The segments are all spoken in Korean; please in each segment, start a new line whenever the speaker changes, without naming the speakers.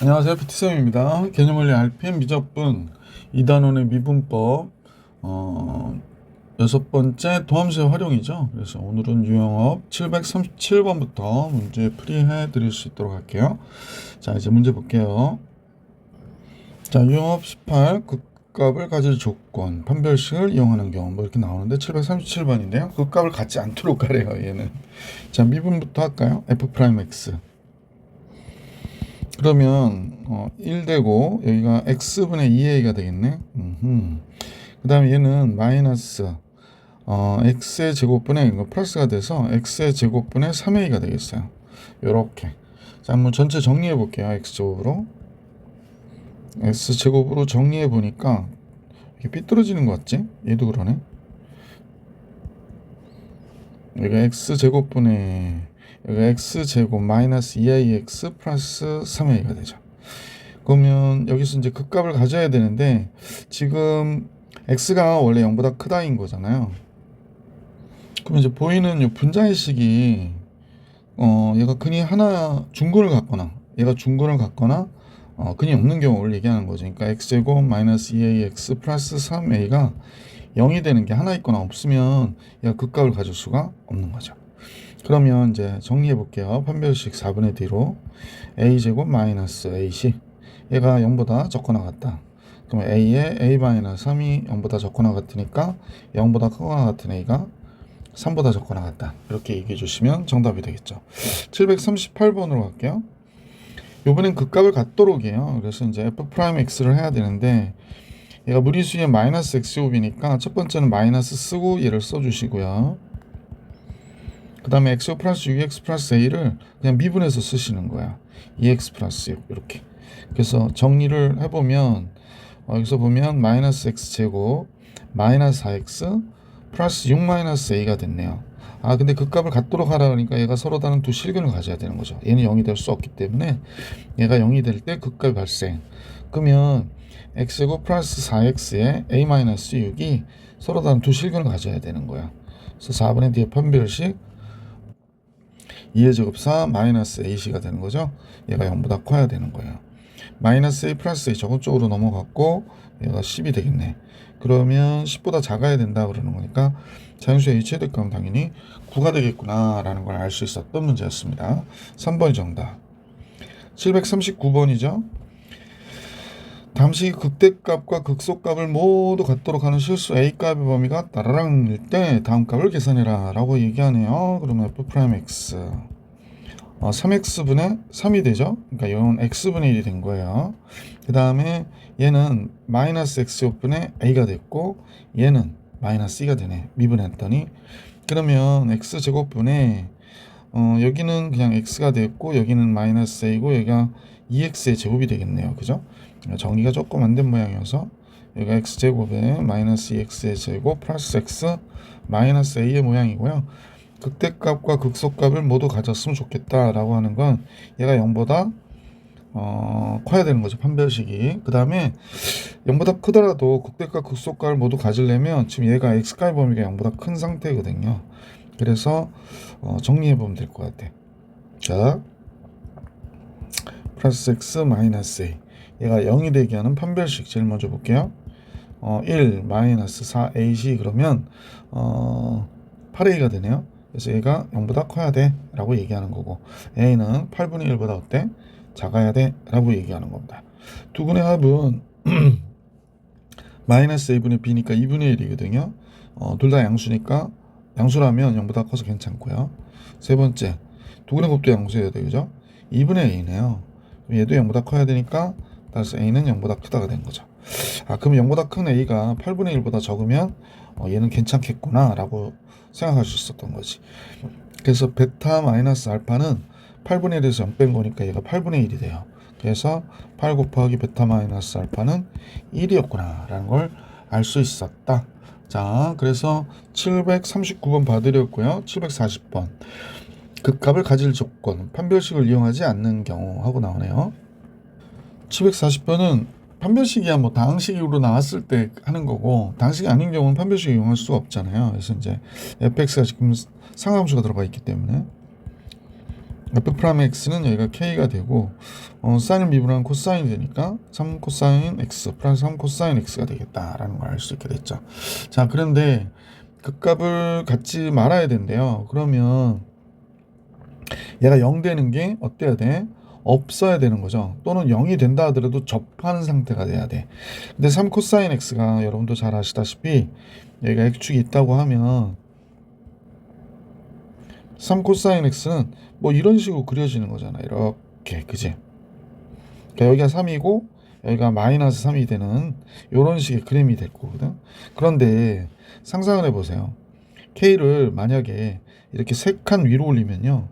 안녕하세요. PT쌤입니다. 개념원리 RPM 미적분 2단원의 미분법 여섯 번째 도함수의 활용이죠. 그래서 오늘은 유형업 737번부터 문제 풀이해 드릴 수 있도록 할게요. 자, 이제 문제 볼게요. 자, 유형업 18 극값을 가질 조건 판별식을 이용하는 경우 뭐 이렇게 나오는데 737번인데요. 극값을 갖지 않도록 가래요. 얘는. 자, 미분부터 할까요? F'X 그러면 1 되고 여기가 x분의 2a가 되겠네. 그 다음에 얘는 마이너스 x의 제곱분의 이거 플러스가 돼서 x의 제곱분의 3a가 되겠어요. 요렇게. 자, 한번 전체 정리해 볼게요. x제곱으로 x제곱으로 정리해 보니까 이게 삐뚤어지는 것 같지? 얘도 그러네. 여기가 x제곱분의 여기가 x제곱 마이너스 2ax 플러스 3a가 되죠. 그러면 여기서 이제 극값을 가져야 되는데 지금 x가 원래 0보다 크다인 거잖아요. 그럼 이제 보이는 이 분자의식이 얘가 근이 하나 중근을 갖거나 얘가 중근을 갖거나 근이 없는 경우를 얘기하는 거죠. 그러니까 x제곱 마이너스 2ax 플러스 3a가 0이 되는 게 하나 있거나 없으면 얘가 극값을 가질 수가 없는 거죠. 그러면 이제 정리해 볼게요. 판별식 4분의 D로 a제곱 마이너스 ac 얘가 0보다 적거나 같다. 그럼 a에 a-3이 0보다 적거나 같으니까 0보다 크거나 같은 a가 3보다 적거나 같다. 이렇게 얘기해 주시면 정답이 되겠죠. 738번으로 갈게요. 요번엔 극값을 갖도록 해요. 그래서 이제 f'x를 해야 되는데 얘가 무리수의 마이너스 x제곱이니까 첫 번째는 마이너스 쓰고 얘를 써주시고요. 그 다음에 x 플러스 6x 플러스 a를 그냥 미분해서 쓰시는 거야. 2x 플러스 6 이렇게. 그래서 정리를 해보면 여기서 보면 마이너스 x제곱 마이너스 4x 플러스 6 마이너스 a가 됐네요. 근데 극값을 갖도록 하라 그러니까 얘가 서로 다른 두 실근을 가져야 되는 거죠. 얘는 0이 될 수 없기 때문에 얘가 0이 될 때 극값 발생. 그러면 x제곱 플러스 4x에 a 마이너스 6이 서로 다른 두 실근을 가져야 되는 거야. 그래서 4분의 D의 판별식 2의 제곱 4 마이너스 ac가 되는 거죠. 얘가 0보다 커야 되는 거예요. 마이너스 a 플러스 a 저건 쪽으로 넘어갔고 얘가 10이 되겠네. 그러면 10보다 작아야 된다 그러는 거니까 자연수의 a 최대값은 당연히 9가 되겠구나 라는 걸 알 수 있었던 문제였습니다. 3번이 정답. 739번이죠. 담식이 극대값과 극소값을 모두 갖도록 하는 실수 a값의 범위가 따라랑일 때 다음 값을 계산해라 라고 얘기하네요. 그러면 f'x 3x분의 3이 되죠. 그러니까 이건 x분의 1이 된 거예요. 그 다음에 얘는 마이너스 x분의 a가 됐고 얘는 마이너스 2가 되네. 미분했더니 그러면 x제곱분의 여기는 그냥 x가 됐고 여기는 마이너스 a고 여기가 2x의 제곱이 되겠네요. 그죠? 정리가 조금 안 된 모양이어서 여기가 x제곱에 마이너스 2x의 제곱 플러스 x 마이너스 a의 모양이고요. 극대값과 극소값을 모두 가졌으면 좋겠다라고 하는 건 얘가 0보다 커야 되는 거죠. 판별식이. 그 다음에 0보다 크더라도 극대값 극소값을 모두 가지려면 지금 얘가 x값의 범위가 0보다 큰 상태거든요. 그래서 정리해 보면 될 것 같아. 자, 플러스 x 마이너스 a 얘가 0이 되게 하는 판별식 제일 먼저 볼게요. 1 마이너스 4ac 그러면 8a가 되네요. 그래서 얘가 0보다 커야 돼 라고 얘기하는 거고 a는 8분의 1보다 어때? 작아야 돼 라고 얘기하는 겁니다. 두 근의 합은 마이너스 a분의 b니까 2분의 1이거든요. 둘 다 양수니까 양수라면 0보다 커서 괜찮고요. 세 번째 두 근의 곱도 양수여야 되죠. 2분의 a네요. 얘도 0보다 커야 되니까 따라서 a는 0보다 크다가 된 거죠. 그럼 0보다 큰 a가 8분의 1보다 적으면 얘는 괜찮겠구나 라고 생각할 수 있었던 거지. 그래서 베타 마이너스 알파는 8분의 1에서 0 뺀 거니까 얘가 8분의 1이 돼요. 그래서 8 곱하기 베타 마이너스 알파는 1이었구나 라는 걸 알 수 있었다. 자, 그래서 739번 봐드렸고요. 740번 극값을 가질 조건 판별식을 이용하지 않는 경우 하고 나오네요. 740번은 판별식이야 뭐 다항식으로 나왔을 때 하는 거고 다항식이 아닌 경우는 판별식 이용할 수가 없잖아요. 그래서 이제 fx가 지금 상함수가 들어가 있기 때문에 f 프라임 x는 여기가 k가 되고 사인을 미분하면 코사인이 되니까 3 코사인 x 플러스 3 코사인 x가 되겠다라는 걸 알 수 있게 됐죠. 자, 그런데 극값을 갖지 말아야 된대요. 그러면 얘가 0 되는 게 어때야 돼? 없어야 되는 거죠. 또는 0이 된다 하더라도 접하는 상태가 돼야 돼. 근데 3 코사인 x가 여러분도 잘 아시다시피 여기가 x축이 있다고 하면 3 코사인 x는 뭐 이런 식으로 그려지는 거잖아. 이렇게, 그지? 그러니까 여기가 3이고 여기가 마이너스 3이 되는 이런 식의 그림이 될 거거든. 그런데 상상을 해보세요. K를 만약에 이렇게 3칸 위로 올리면요,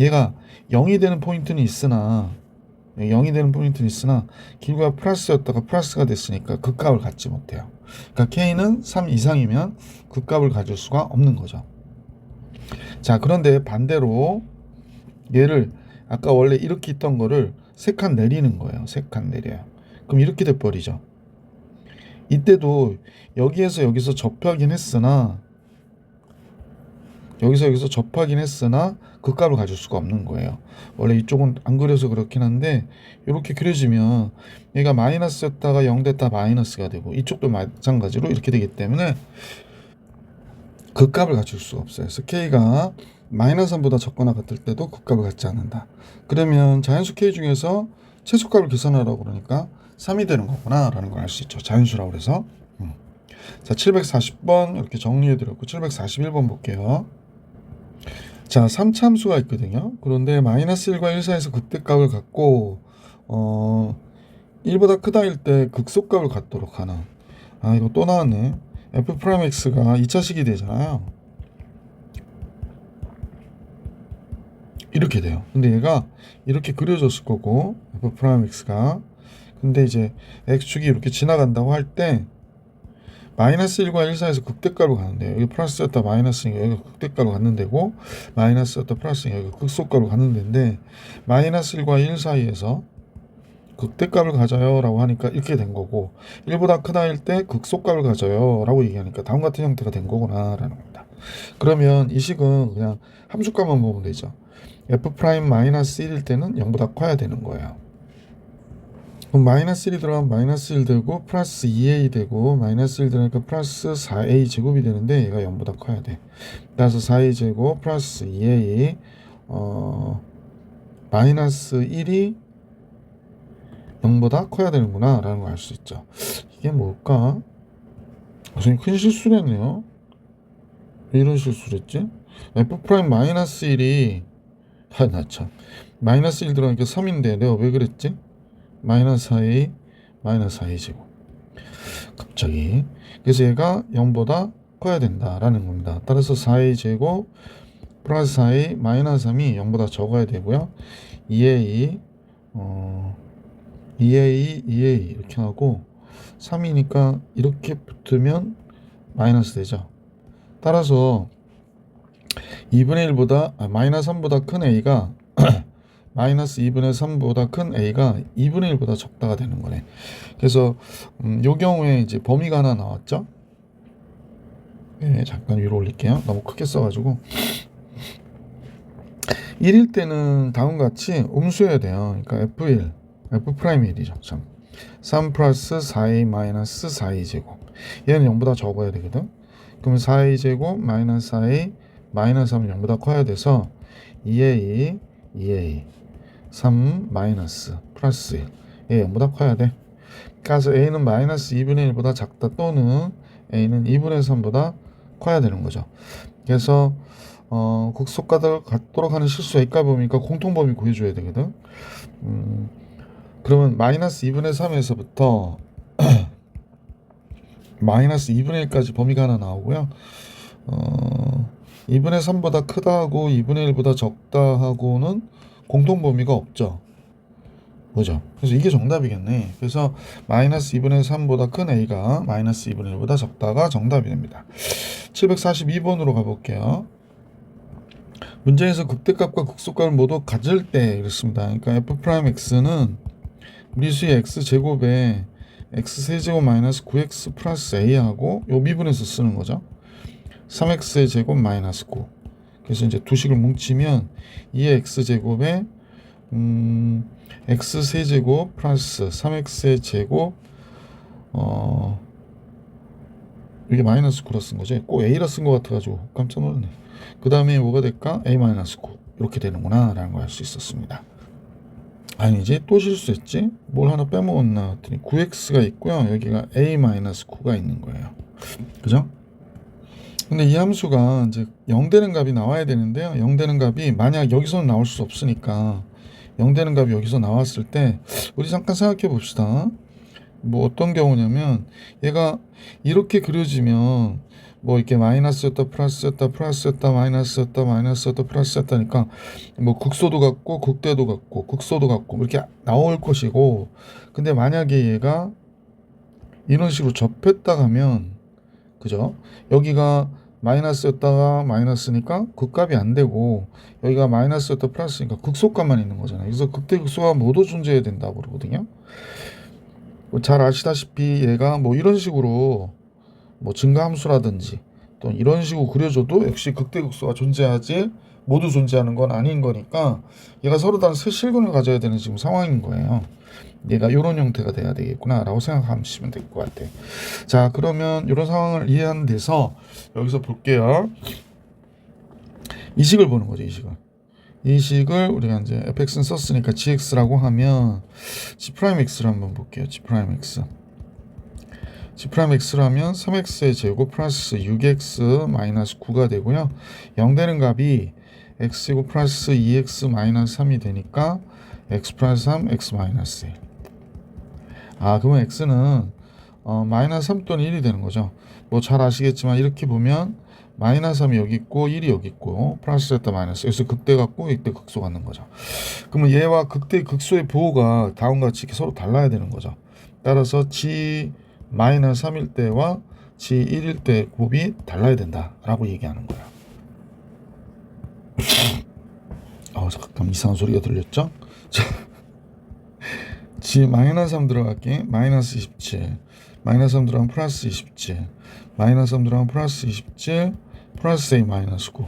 얘가 0이 되는 포인트는 있으나 길이가 플러스였다가 플러스가 됐으니까 극값을 갖지 못해요. 그러니까 K는 3 이상이면 극값을 가질 수가 없는 거죠. 자, 그런데 반대로 얘를 아까 원래 이렇게 있던 거를 3칸 내리는 거예요. 3칸 내려요. 그럼 이렇게 돼버리죠. 이때도 여기서 접하긴 했으나 극값을 가질 수가 없는 거예요. 원래 이쪽은 안 그려서 그렇긴 한데 이렇게 그려지면 얘가 마이너스였다가 0 됐다 마이너스가 되고 이쪽도 마찬가지로 이렇게 되기 때문에 극값을 갖출 수가 없어요. 그래서 K가 마이너스 3보다 적거나 같을 때도 극값을 갖지 않는다. 그러면 자연수 K 중에서 최소값을 계산하라고 그러니까 3이 되는 거구나 라는 걸 알 수 있죠. 자연수라고 해서. 자, 740번 이렇게 정리해드렸고 741번 볼게요. 자, 3참수가 있거든요. 그런데 마이너스 1과 1 사이에서 극대값을 갖고 1보다 크다 일 때 극소값을 갖도록 하는, 이거 또 나왔네. f 프라임 x가 2차식이 되잖아요. 이렇게 돼요. 근데 얘가 이렇게 그려졌을 거고 f 프라임 x가, 근데 이제 x축이 이렇게 지나간다고 할 때 마이너스 1과 1 사이에서 극대값으로 가는데요. 여기 플러스였다 마이너스니까 여기가 극대값으로 가는 데고, 마이너스였다 플러스니까 여기가 극소값으로 가는 데인데, 마이너스 1과 1 사이에서 극대값을 가져요 라고 하니까 이렇게 된 거고, 1보다 크다 일 때 극소값을 가져요 라고 얘기하니까 다음 같은 형태가 된 거구나 라는 겁니다. 그러면 이 식은 그냥 함수값만 보면 되죠. f 프라임 마이너스 1일 때는 0보다 커야 되는 거예요. 그럼 마이너스 1이 들어가면 마이너스 1 되고 플러스 2a 되고, 마이너스 1 들어가니까 플러스 4a 제곱이 되는데 얘가 0보다 커야 돼. 따라서 4a 제곱 플러스 2a 마이너스 1이 0보다 커야 되는구나 라는 걸 알 수 있죠. 이게 뭘까? 선생님 큰 실수를 했네요. 왜 이런 실수를 했지? f 프라임 마이너스 1이 나 참, 마이너스 1 들어가니까 3인데 내가 왜 그랬지? 마이너스 4a 마이너스 4a 제곱, 갑자기. 그래서 얘가 0보다 커야 된다라는 겁니다. 따라서 4a 제곱 플러스 4a 마이너스 3이 0보다 적어야 되고요. 2a 2a 이렇게 하고 3이니까 이렇게 붙으면 마이너스 되죠. 따라서 2분의 1보다 마이너스 3보다 큰 a가 마이너스 2분의 3보다 큰 a가 2분의 1보다 적다가 되는 거네. 그래서 요 경우에 이제 범위가 하나 나왔죠. 네, 잠깐 위로 올릴게요. 너무 크게 써가지고. 1일 때는 다음과 같이 음수여야 돼요. 그러니까 f1 f 프라임 1이죠. 참. 3 플러스 4a 마이너스 4a 제곱, 얘는 0보다 적어야 되거든. 그러면 4a 제곱 마이너스 4a 마이너스 3은 0보다 커야 돼서 2a 3 마이너스 플러스 1, 얘 0보다 커야 돼. 그래서 a는 마이너스 2분의 1보다 작다, 또는 a는 2분의 3보다 커야 되는 거죠. 그래서 극소값을 갖도록 하는 실수 a값 범위니까 공통범위 구해줘야 되거든. 그러면 마이너스 2분의 3에서부터 마이너스 2분의 1까지 범위가 하나 나오고요. 2분의 3보다 크다 하고 2분의 1보다 적다 하고는 공통범위가 없죠. 그죠? 그래서 이게 정답이겠네. 그래서 마이너스 2분의 3보다 큰 a가 마이너스 2분의 1보다 적다가 정답이 됩니다. 742번으로 가볼게요. 문제에서 극대값과 극소값을 모두 가질 때 그렇습니다. 그러니까 f 프라임 x는 미수의 x제곱에 x세제곱 마이너스 9x 플러스 a하고 요 미분에서 쓰는 거죠. 3x의 제곱 마이너스 9. 그래서 이제 두 식을 뭉치면 2의 x제곱에 x 세제곱 플러스 3x의 제곱 이게 마이너스 9라 쓴 거지. 꼭 a라 쓴 것 같아가지고 깜짝 놀랐네. 그 다음에 뭐가 될까? a 마이너스 9 이렇게 되는구나 라는 걸 알 수 있었습니다. 아니지, 또 실수했지. 뭘 하나 빼먹었나 했더니 9x가 있고요, 여기가 a 마이너스 9가 있는 거예요. 그죠? 근데 이 함수가 이제 0 되는 값이 나와야 되는데요, 0 되는 값이 만약 여기서는 나올 수 없으니까 0 되는 값이 여기서 나왔을 때 우리 잠깐 생각해 봅시다. 뭐 어떤 경우냐면 얘가 이렇게 그려지면 뭐 이렇게 마이너스였다 플러스였다 플러스였다 마이너스였다 마이너스였다 플러스였다니까 뭐 극소도 같고 극대도 같고 극소도 같고 이렇게 나올 것이고, 근데 만약에 얘가 이런 식으로 접했다 하면, 그죠? 여기가 마이너스였다가 마이너스니까 극값이 안 되고, 여기가 마이너스였다 플러스니까 극소값만 있는 거잖아요. 그래서 극대 극소가 모두 존재해야 된다고 그러거든요. 잘 아시다시피 얘가 뭐 이런 식으로 뭐 증가함수라든지 또 이런 식으로 그려줘도 역시 극대극소가 존재하지 모두 존재하는 건 아닌 거니까 얘가 서로 다른 세 실근을 가져야 되는 지금 상황인 거예요. 얘가 이런 형태가 돼야 되겠구나 라고 생각하시면 될 것 같아요. 자, 그러면 이런 상황을 이해하는 데서 여기서 볼게요. 이 식을 보는 거죠. 이 식을 우리가 이제 fx는 썼으니까 gx라고 하면 g'x를 한번 볼게요. g'x G'x라면 3x의 제곱 플러스 6x 마이너스 9가 되고요. 0 되는 값이 x제곱 플러스 2x 마이너스 3이 되니까 x 플러스 3, x 마이너스 1. 그러면 x는 마이너스 3 또는 1이 되는 거죠. 뭐 잘 아시겠지만 이렇게 보면 마이너스 3이 여기 있고 1이 여기 있고 플러스 됐다 마이너스, 여기서 극대 같고 이때 극소 갖는 거죠. 그러면 얘와 극대 극소의 부호가 다음과 같이 이렇게 서로 달라야 되는 거죠. 따라서 g 마이너스 3일 때와 g 1일 때 곱이 달라야 된다라고 얘기하는 거예요. 잠깐 이상한 소리가 들렸죠? g 마이너스 3 들어갈게. 마이너스 27, 마이너스 3 들어가면 플러스 27, 마이너스 3 들어가면 플러스 27, 플러스 a 마이너스 9.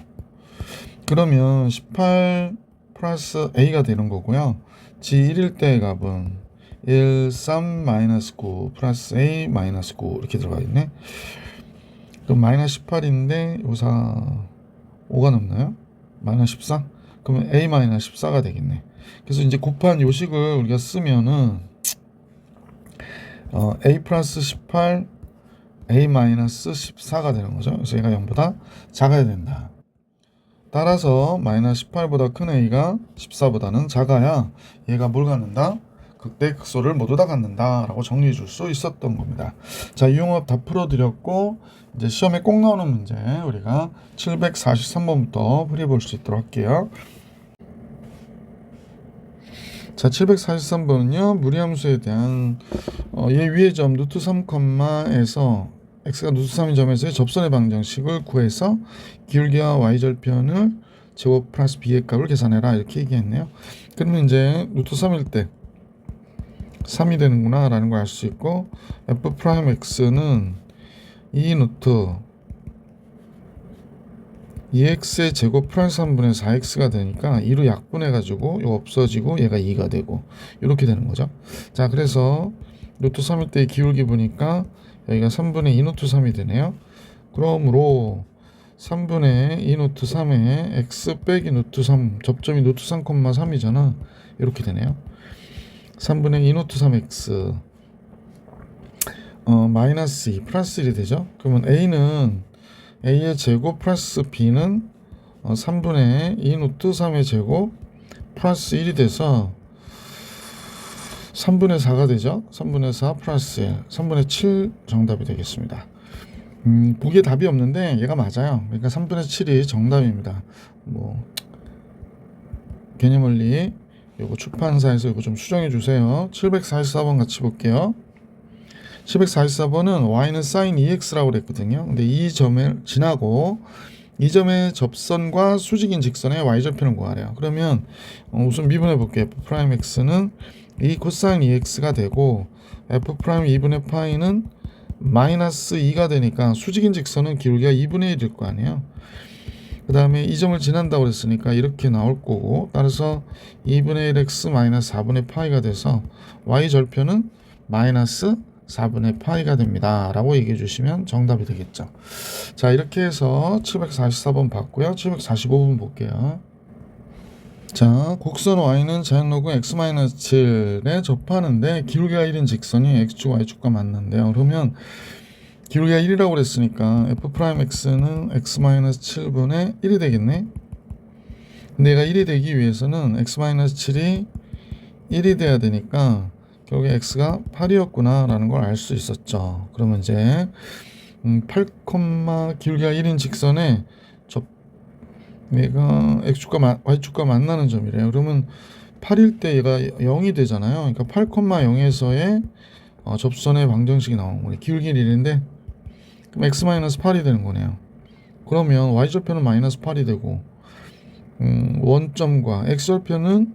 그러면 18 플러스 a가 되는 거고요. g 1일 때의 값은 1, 3, 마이너스 9, 플러스 a, 마이너스 9 이렇게 들어가 있네. 그럼 마이너스 18인데 요사 5가 넘나요? 마이너스 14? 그러면 a 마이너스 14가 되겠네. 그래서 이제 곱한 요식을 우리가 쓰면은 a 플러스 18, a 마이너스 14가 되는 거죠. 그래서 얘가 0보다 작아야 된다. 따라서 마이너스 18보다 큰 a가 14보다는 작아야 얘가 뭘 갖는다? 극대 극소를 모두 다 갖는다 라고 정리해 줄 수 있었던 겁니다. 자, 이 용합 다 풀어드렸고 이제 시험에 꼭 나오는 문제 우리가 743번부터 풀이해볼 수 있도록 할게요. 자, 743번은요 무리함수에 대한 얘 위의 점 루트 3,에서 x가 루트 3인 점에서의 접선의 방정식을 구해서 기울기와 y절편을 제곱 플러스 b의 값을 계산해라 이렇게 얘기했네요. 그러면 이제 루트 3일 때 3이 되는구나 라는 걸 알 수 있고, f 프라임 x는 2 루트 2x의 제곱 플러스 3분의 4x가 되니까 2로 약분해 가지고 이거 없어지고 얘가 2가 되고 이렇게 되는 거죠. 자, 그래서 루트 3일 때 기울기 보니까 여기가 3분의 2 루트 3이 되네요. 그러므로 3분의 2 루트 3에 x 빼기 루트 3 접점이 루트 3,3이잖아. 이렇게 되네요. 3분의 2 루트 3x 마이너스 2 플러스 1이 되죠. 그러면 a는 a의 제곱 플러스 b는 3분의 2 루트 3의 제곱 플러스 1이 돼서 3분의 4가 되죠. 3분의 4 플러스 1, 3분의 7 정답이 되겠습니다. 보기에 답이 없는데 얘가 맞아요. 그러니까 3분의 7이 정답입니다. 뭐 개념원리 요거 출판사에서 이거 좀 수정해 주세요. 744번 같이 볼게요. 744번은 y는 sin 2x라고 그랬거든요. 근데 이 점을 지나고 이 점의 접선과 수직인 직선의 y절편을 구하래요. 그러면 우선 미분해 볼게요. f 프라임 x는 2 코사인 2x가 되고 f 프라임 2분의 파이는 마이너스 2가 되니까 수직인 직선은 기울기가 2분의 1일 거 아니에요. 그 다음에 이 점을 지난다고 그랬으니까 이렇게 나올 거고, 따라서 2분의 1x 마이너스 4분의 파이가 돼서 y 절편은 마이너스 4분의 파이가 됩니다 라고 얘기해 주시면 정답이 되겠죠. 자, 이렇게 해서 744번 봤고요. 745번 볼게요. 자, 곡선 y는 자연로그 x-7에 접하는데 기울기가 1인 직선이 x축 y축과 만난대요. 그러면 기울기가 1이라고 그랬으니까 f'x는 x-7분의 1이 되겠네. 근데 얘가 1이 되기 위해서는 x-7이 1이 돼야 되니까 결국에 x가 8이었구나 라는 걸 알 수 있었죠. 그러면 이제 8, 기울기가 1인 직선에 얘가 x축과 y축과 만나는 점이래요. 그러면 8일 때 얘가 0이 되잖아요. 그러니까 8,0에서의 접선의 방정식이 나오는 거예요. 기울기 1인데 그럼 x-8이 되는 거네요. 그러면 y절편은 마이너스 8이 되고 원점과 x절편은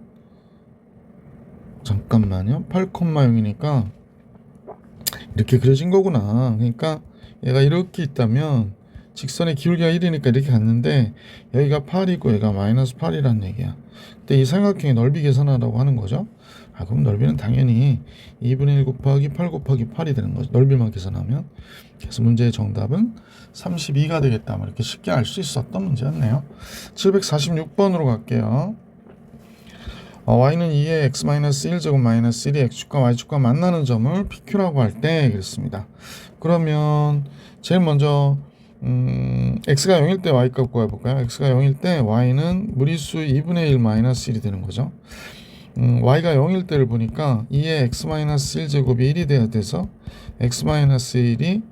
잠깐만요. 8,0이니까 이렇게 그려진 거구나. 그러니까 얘가 이렇게 있다면 직선의 기울기가 1이니까 이렇게 갔는데 여기가 8이고 얘가 마이너스 8이란 얘기야. 근데 이 삼각형의 넓이 계산하라고 하는 거죠. 그럼 넓이는 당연히 2분의 1 곱하기 8 곱하기 8이 되는 거죠. 넓이만 계산하면. 그래서 문제의 정답은 32가 되겠다. 이렇게 쉽게 알 수 있었던 문제였네요. 746번으로 갈게요. y는 2의 x-1제곱 마이너스 1이 x축과 y축과 만나는 점을 PQ라고 할 때 그랬습니다. 그러면 제일 먼저 x가 0일 때 y값 구해볼까요? x가 0일 때 y는 무리수 2분의 1 마이너스 1이 되는 거죠. y가 0일 때를 보니까 2의 x-1제곱이 1이 돼야 돼서 x-1이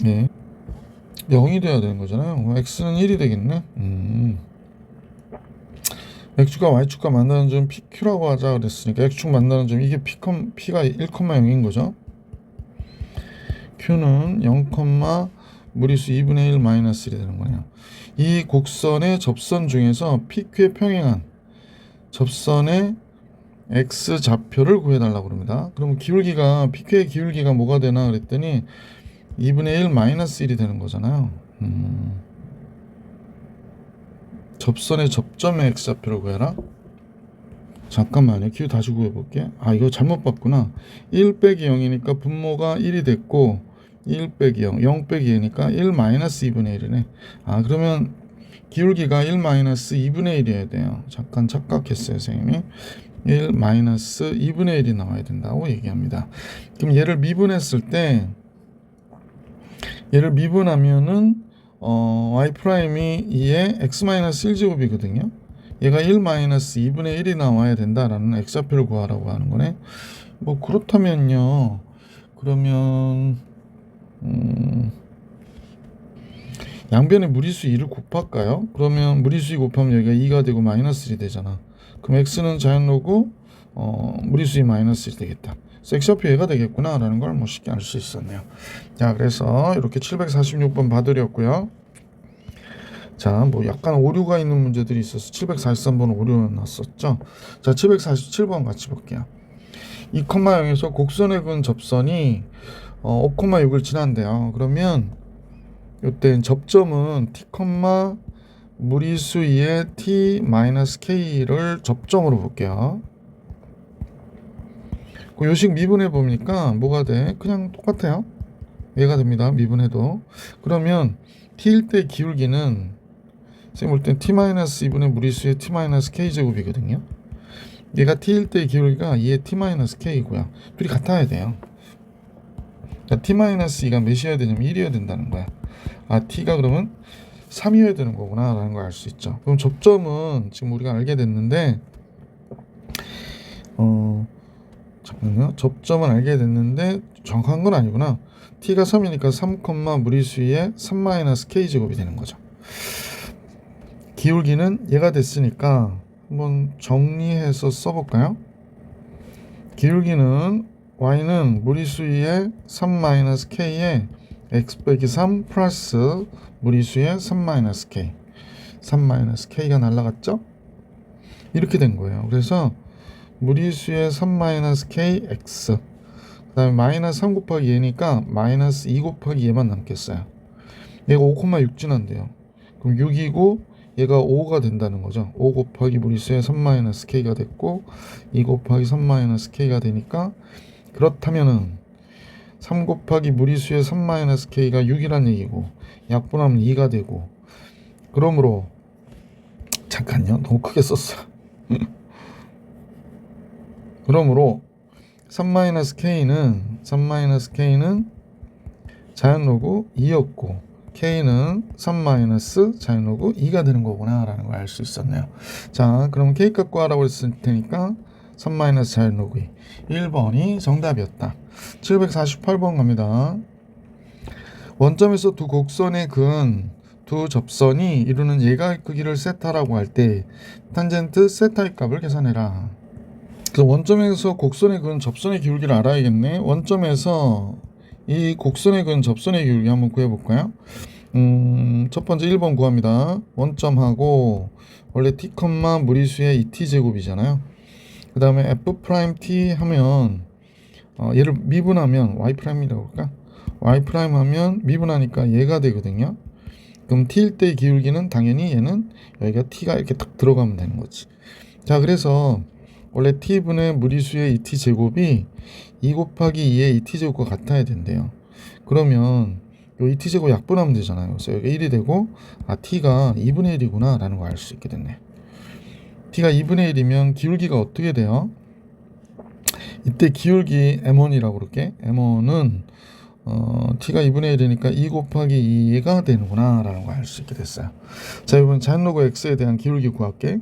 예, 0이 돼야 되는 거잖아요. x는 1이 되겠네. x축과 y축과 만나는 점 PQ라고 하자 그랬으니까 x축 만나는 점 이게 P가 1,0인 거죠. Q는 0, 무리수 2분의 1 마이너스 1이 되는 거네요. 이 곡선의 접선 중에서 PQ에 평행한 접선의 x 좌표를 구해달라고 합니다. 그럼 기울기가 PQ의 기울기가 뭐가 되나 그랬더니 2분의 1 마이너스 1이 되는 거잖아요. 접선의 접점의 x좌표를 구해라. 잠깐만요. 기호 다시 구해볼게. 이거 잘못 봤구나. 1 빼기 0이니까 분모가 1이 됐고 1 빼기 0, 0 빼기 2니까 1 마이너스 2분의 1이네. 그러면 기울기가 1 마이너스 2분의 1이어야 돼요. 잠깐 착각했어요, 선생님이. 1 마이너스 2분의 1이 나와야 된다고 얘기합니다. 그럼 얘를 미분했을 때 얘를 미분하면은 y'2의 x-1제곱이거든요. 얘가 1 마이너스 2분의 1이 나와야 된다라는 x좌표를 구하라고 하는 거네. 뭐 그렇다면요. 그러면 양변에 무리수 2를 곱할까요? 그러면 무리수 2 곱하면 여기가 2가 되고 마이너스 1이 되잖아. 그럼 x는 자연로고 무리수 2 마이너스 1이 되겠다. x좌표 얘가 되겠구나 라는 걸 뭐 쉽게 알 수 있었네요. 자, 그래서 이렇게 746번 봐드렸고요. 자, 뭐 약간 오류가 있는 문제들이 있어서 743번 오류가 났었죠. 자, 747번 같이 볼게요. 2,0에서 곡선에 근 접선이 5,6을 지난대요. 그러면 이때 접점은 t, 무리수 2의 t-k를 접점으로 볼게요. 그 요식 미분해 보니까 뭐가 돼? 그냥 똑같아요. 얘가 됩니다. 미분해도. 그러면 t일 때 기울기는 선생님 볼 땐 t-2분의 무리수의 t-k 제곱이거든요. 얘가 t일 때 기울기가 2의 t-k이고요. 둘이 같아야 돼요. 그러니까 t-2가 몇이어야 되냐면 1이어야 된다는 거야. t가 그러면 3이어야 되는 거구나 라는 걸 알 수 있죠. 그럼 접점은 지금 우리가 알게 됐는데 잠깐만요. 접점은 알게 됐는데 정확한 건 아니구나. t가 3이니까 3, 무리수의 3-k 제곱이 되는 거죠. 기울기는 얘가 됐으니까 한번 정리해서 써볼까요? 기울기는 y는 무리수의 3-k에 x 빼기 3 플러스 무리수의 3-k 3-k가 날라갔죠? 이렇게 된 거예요. 그래서 무리수의 3-k x 그 다음에 마이너스 3 곱하기 얘니까 마이너스 2 곱하기 얘만 남겠어요. 얘가 5,6 지난대요. 그럼 6이고 얘가 5가 된다는 거죠. 5 곱하기 무리수에 3-k가 됐고 2 곱하기 3-k가 되니까, 그렇다면은 3 곱하기 무리수에 3-k가 6이란 얘기고 약분하면 2가 되고, 그러므로 잠깐요, 너무 크게 썼어. 그러므로 3-k는 자연로그 2였고 k는 3 자연로그 2가 되는 거구나 라는 걸 알 수 있었네요. 자, 그럼 k 값 구하라고 했을 테니까 3 자연로그 2, 1번이 정답이었다. 748번 갑니다. 원점에서 두 곡선의 두 접선이 이루는 예각 크기를 세타라고 할 때 탄젠트 세타의 값을 계산해라. 그래서 원점에서 곡선의 접선의 기울기를 알아야겠네. 원점에서 이 곡선의 접선의 기울기 한번 구해볼까요? 첫 번째 1번 구합니다. 원점하고 원래 t, 무리수의 2t 제곱이잖아요. 그 다음에 f'(t) 하면 얘를 미분하면 y'(이라고 할까? y' 하면 미분하니까 얘가 되거든요. 그럼 t일 때의 기울기는 당연히 얘는 여기가 t가 이렇게 딱 들어가면 되는 거지. 자, 그래서 원래 t분의 무리수의 2t 제곱이 2 곱하기 2의 2t 제곱과 같아야 된대요. 그러면 요 2t 제곱 약분하면 되잖아요. 그래서 여기가 1이 되고, t가 2분의 1이구나 라는 걸 알 수 있게 됐네. t가 2분의 1이면 기울기가 어떻게 돼요? 이때 기울기 m1이라고 그럴게. m1은 t가 2분의 1이니까 2 곱하기 2가 되는구나 라는 걸 알 수 있게 됐어요. 자, 이번 자연로그 x에 대한 기울기 구할게.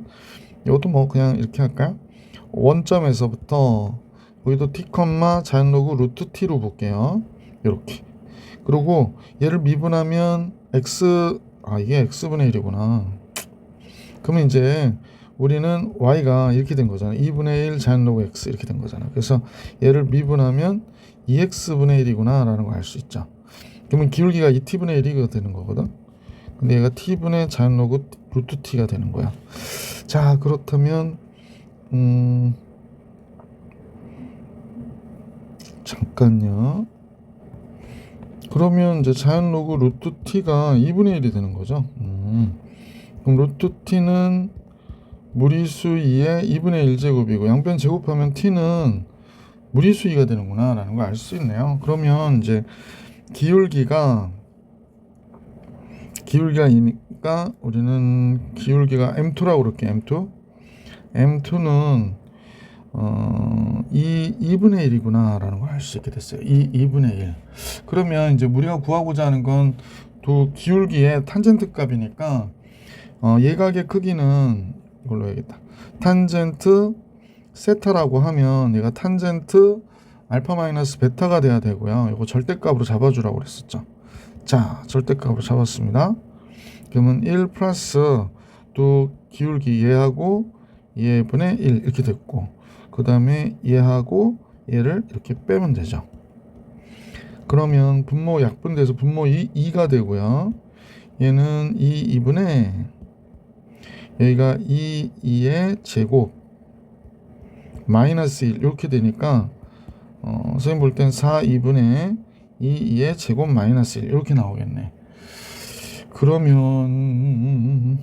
이것도 뭐 그냥 이렇게 할까요? 원점에서부터 여기도 t, 자연로그 루트 t로 볼게요. 이렇게. 그리고 얘를 미분하면 이게 x분의 1이구나. 그러면 이제 우리는 y가 이렇게 된 거잖아. 2분의 1 자연로그 x 이렇게 된 거잖아. 그래서 얘를 미분하면 2x분의 1이구나 라는 걸 알 수 있죠. 그러면 기울기가 2t분의 1이 되는 거거든. 근데 얘가 t분의 자연로그 루트 t가 되는 거야. 자, 그렇다면 잠깐요. 그러면 이제 자연로그 루트 t가 2분의 1이 되는 거죠. 그럼 루트 t는 무리수 2의 2분의 1제곱이고 양변 제곱하면 t는 무리수 2가 되는구나 라는 걸 알 수 있네요. 그러면 이제 기울기가 이니까 우리는 기울기가 m2라고 그럴게. m2는 2분의 1이구나 라는 걸 알 수 있게 됐어요. 2분의 1. 그러면 이제 우리가 구하고자 하는 건 두 기울기의 탄젠트 값이니까 예각의 크기는 이걸로 해야겠다. 탄젠트 세타라고 하면 얘가 탄젠트 알파 마이너스 베타가 돼야 되고요. 이거 절대값으로 잡아주라고 그랬었죠. 자, 절대값으로 잡았습니다. 그러면 1 플러스 또 기울기 얘하고 얘분의 1 이렇게 됐고, 그 다음에 얘하고 얘를 이렇게 빼면 되죠. 그러면 분모 약분돼서 분모 2가 되고요. 얘는 2분의 여기가 2의 제곱 마이너스 1 이렇게 되니까 선생님 볼 땐 2분의 2의 제곱 마이너스 1 이렇게 나오겠네. 그러면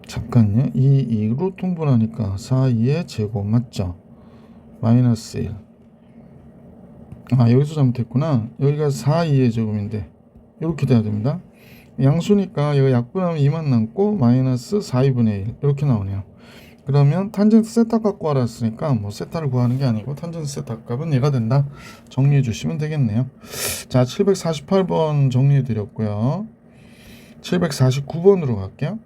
잠깐요. 2로 통분하니까 2의 제곱 맞죠? 마이너스 1. 여기서 잘못했구나. 여기가 2의 제곱인데 이렇게 돼야 됩니다. 양수니까 여기 약분하면 2만 남고 마이너스 4분의 1 이렇게 나오네요. 그러면 탄젠트 세타 값 구하라 했으니까 뭐 세타를 구하는 게 아니고 탄젠트 세타 값은 얘가 된다. 정리해 주시면 되겠네요. 자, 748번 정리해 드렸고요. 749번으로 갈게요.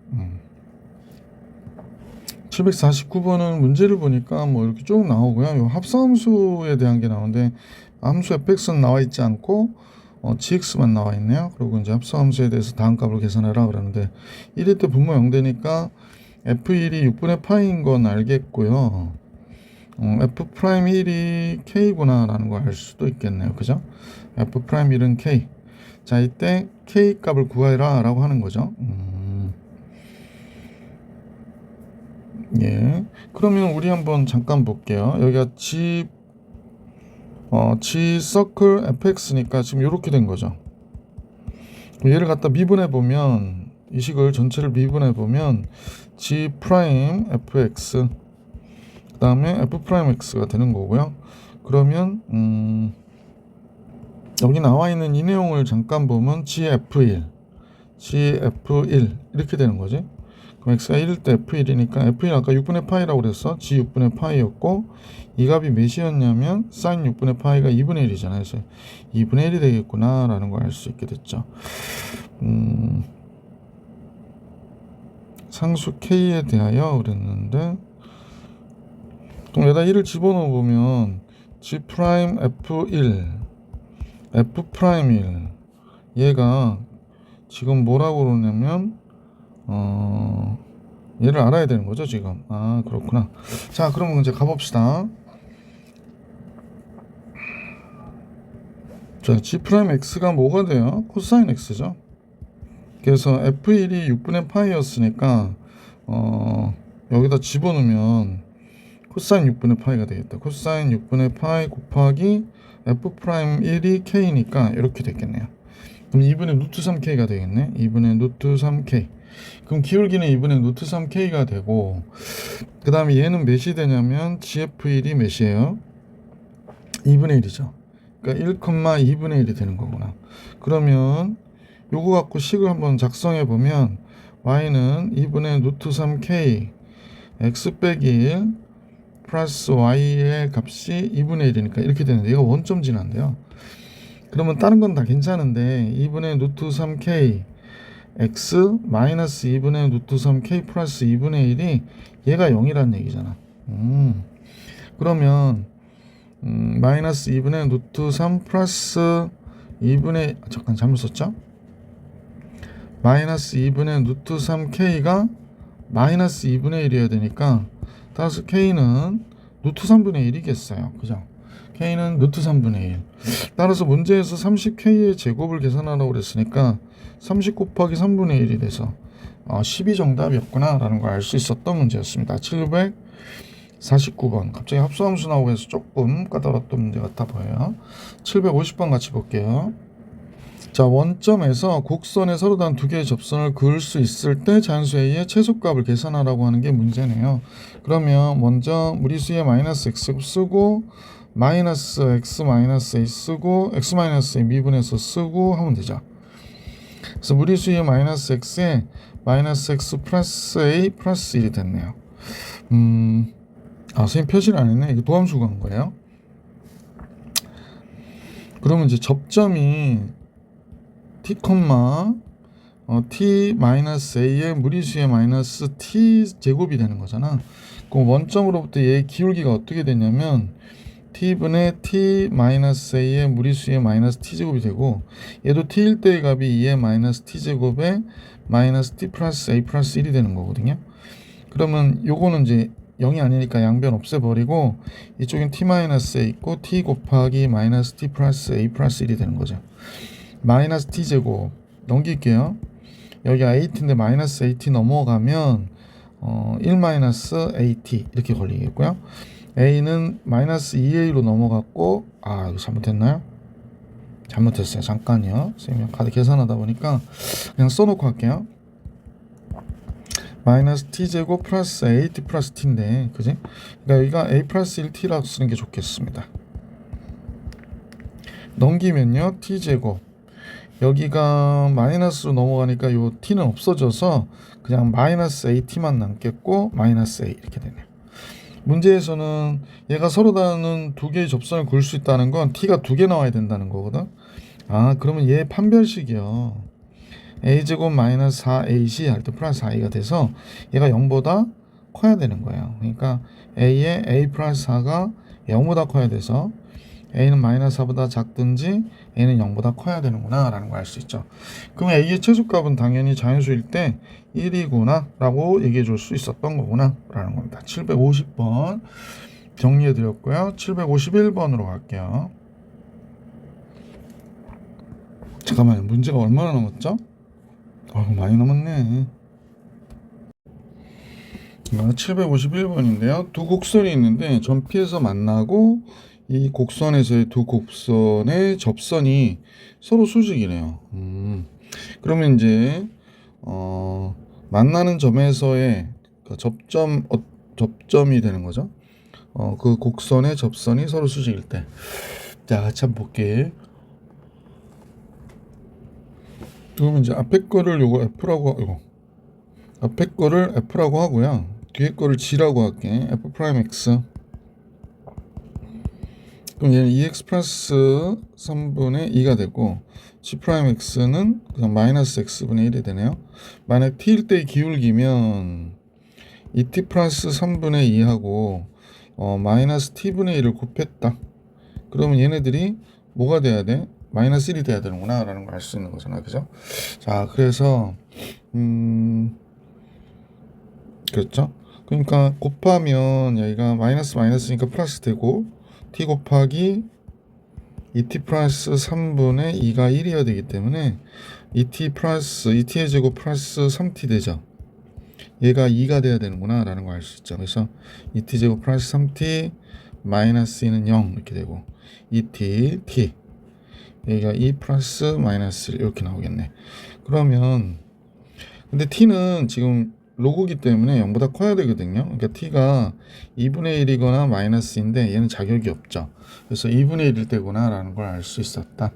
749번은 문제를 보니까 뭐 이렇게 쭉 나오고요. 요 합성함수에 대한 게 나오는데 함수 fx는 나와 있지 않고 gx만 나와 있네요. 그리고 이제 합성함수에 대해서 다음 값을 계산해라 그러는데 1일 때 분모 0되니까 f1이 6분의 파이인 건 알겠고요. f'1이 k구나 라는 걸 알 수도 있겠네요. 그죠? f'1은 k. 자, 이때 k 값을 구해라 라고 하는 거죠. 예. 그러면 우리 한번 잠깐 볼게요. 여기가 G 서클 fx니까 지금 이렇게 된 거죠. 얘를 갖다 미분해 보면 이 식을 전체를 미분해 보면 G 프라임 fx 그 다음에 f 프라임 x가 되는 거고요. 그러면 여기 나와 있는 이 내용을 잠깐 보면 gf1 이렇게 되는 거지. 그럼 x가 1일 때 f1이니까 f1 아까 6분의 파이라고 그랬어. g 6분의 파이였고 이 값이 몇이었냐면 sin 6분의 파이가 2분의 1이잖아요. 그래서 2분의 1이 되겠구나 라는 걸 알 수 있게 됐죠. 상수 k에 대하여 그랬는데 그럼 여기다 1을 집어넣어 보면 g 프라임 f1 f 프라임 1 얘가 지금 뭐라고 그러냐면 얘를 알아야 되는 거죠 지금. 아 그렇구나. 자 그럼 이제 가봅시다. 자 g 프라임 x가 뭐가 돼요? 코사인 x죠. 그래서 f1이 6분의 파이였으니까 여기다 집어넣으면 코사인 6분의 파이가 되겠다. 코사인 6분의 파이 곱하기 f 프라임 1이 k니까 이렇게 되겠네요. 그럼 2분의 루트 3k가 되겠네. 2분의 루트 3k. 그럼 기울기는 2분의 루트 3k가 되고 그 다음에 얘는 몇이 되냐면 gf1이 몇이에요? 2분의 1이죠. 그러니까 1,2분의 1이 되는 거구나. 그러면 요거 갖고 식을 한번 작성해 보면 y는 2분의 루트 3k x 빼기 1 플러스 y의 값이 2분의 1이니까 이렇게 되는데 얘가 원점 진화인데요. 그러면 다른 건 다 괜찮은데 2분의 루트 3k x 마이너스 2분의 루트 3k 플러스 2분의 1이 얘가 0이라는 얘기잖아. 그러면 마이너스 2분의 루트 3 플러스 2분의 잠깐 잘못 썼죠? 마이너스 2분의 루트 3k가 마이너스 2분의 1이어야 되니까 따라서 k는 루트 3분의 1이겠어요. 그죠? k는 루트 3분의 1. 따라서 문제에서 30k의 제곱을 계산하라고 그랬으니까 30 곱하기 3분의 1이 돼서 12 정답이었구나 라는 걸 알 수 있었던 문제였습니다. 749번. 갑자기 합수함수 나오고 해서 조금 까다로웠던 문제 같아 보여요. 750번 같이 볼게요. 자, 원점에서 곡선에 서로 다른 두 개의 접선을 그을 수 있을 때 자연수 A의 최소값을 계산하라고 하는 게 문제네요. 그러면 먼저 무리수의 마이너스 X 쓰고 마이너스 X 마이너스 A 쓰고 X 마이너스 A 미분해서 쓰고 하면 되죠. 그래서 무리수의 마이너스 X에 마이너스 X 플러스 A 플러스 1이 됐네요. 선생님 표시를 안 했네. 이거 도함수가 한 거예요. 그러면 이제 접점이 t, t 마이너스 a의 무리수의 마이너스 t 제곱이 되는 거잖아. 그럼 원점으로부터 얘의 기울기가 어떻게 되냐면 t분의 t 마이너스 a의 무리수의 마이너스 t 제곱이 되고 얘도 t일 때의 값이 2의 마이너스 t 제곱에 마이너스 t 플러스 a 플러스 1이 되는 거거든요. 그러면 요거는 이제 0이 아니니까 양변 없애버리고 이쪽엔 t 마이너스 a 있고 t 곱하기 마이너스 t 플러스 a 플러스 1이 되는 거죠. 마이너스 t 제곱 넘길게요. 여기가 at인데 마이너스 at 넘어가면 1 마이너스 at 이렇게 걸리겠고요. a는 마이너스 2a로 넘어갔고 이거 잘못했나요? 잘못했어요. 잠깐요. 선생님 카드 계산하다 보니까 그냥 써놓고 할게요. 마이너스 t제곱 플러스 at 플러스 t인데 그지? 그러니까 여기가 a 플러스 1t라고 쓰는 게 좋겠습니다. 넘기면요 t제곱 여기가 마이너스로 넘어가니까 요 t는 없어져서 그냥 마이너스 at만 남겠고 마이너스 a 이렇게 되네요. 문제에서는 얘가 서로 다른 두 개의 접선을 그을 수 있다는 건 t가 두 개 나와야 된다는 거거든. 그러면 얘 판별식이요. a제곱 마이너스 4ac 할 때 플러스 4a가 돼서 얘가 0보다 커야 되는 거예요. 그러니까 a의 a 플러스 4가 0보다 커야 돼서 a는 마이너스 4보다 작든지 a는 0보다 커야 되는구나 라는 걸 알 수 있죠. 그럼 a의 최소값은 당연히 자연수일 때 1이구나 라고 얘기해 줄 수 있었던 거구나 라는 겁니다. 750번 정리해 드렸고요. 751번으로 갈게요. 잠깐만요. 문제가 얼마나 남았죠? 많이 남았네. 751번인데요. 두 곡선이 있는데 점피에서 만나고 이 곡선에서의 두 곡선의 접선이 서로 수직이래요. 그러면 이제 만나는 점에서의 그 접점이 되는 거죠. 그 곡선의 접선이 서로 수직일 때. 자, 같이 한번 볼게. 그러면 이제 앞에 거를 요거 F라고 이거 앞에 거를 F라고 하고요. 뒤에 거를 G라고 할게. F 프라임 X. 그럼 얘는 2x 플러스 3분의 2가 되고 G 프라임 X는 그냥 마이너스 X분의 1이 되네요. 만약 T일 때의 기울기면 2T 플러스 3분의 2하고 마이너스 T분의 1을 곱했다. 그러면 얘네들이 뭐가 돼야 돼? 마이너스 1이 돼야 되는구나 라는 걸 알 수 있는 거잖아. 그죠? 자, 그래서 그렇죠? 그러니까 곱하면 여기가 마이너스니까 플러스 되고 t 곱하기 2t 플러스 3분의 2가 1이어야 되기 때문에 2t의 제곱 플러스 3t 되죠. 얘가 2가 돼야 되는구나 라는 걸 알 수 있죠. 그래서 2t 제곱 플러스 3t 마이너스 2는 0 이렇게 되고 2t t 여기가 2 플러스 마이너스 1 이렇게 나오겠네. 그러면 근데 t는 지금 로그기 때문에 0보다 커야 되거든요. 그러니까 t가 2분의 1이거나 마이너스인데 얘는 자격이 없죠. 그래서 2분의 1일 때구나 라는 걸 알 수 있었다.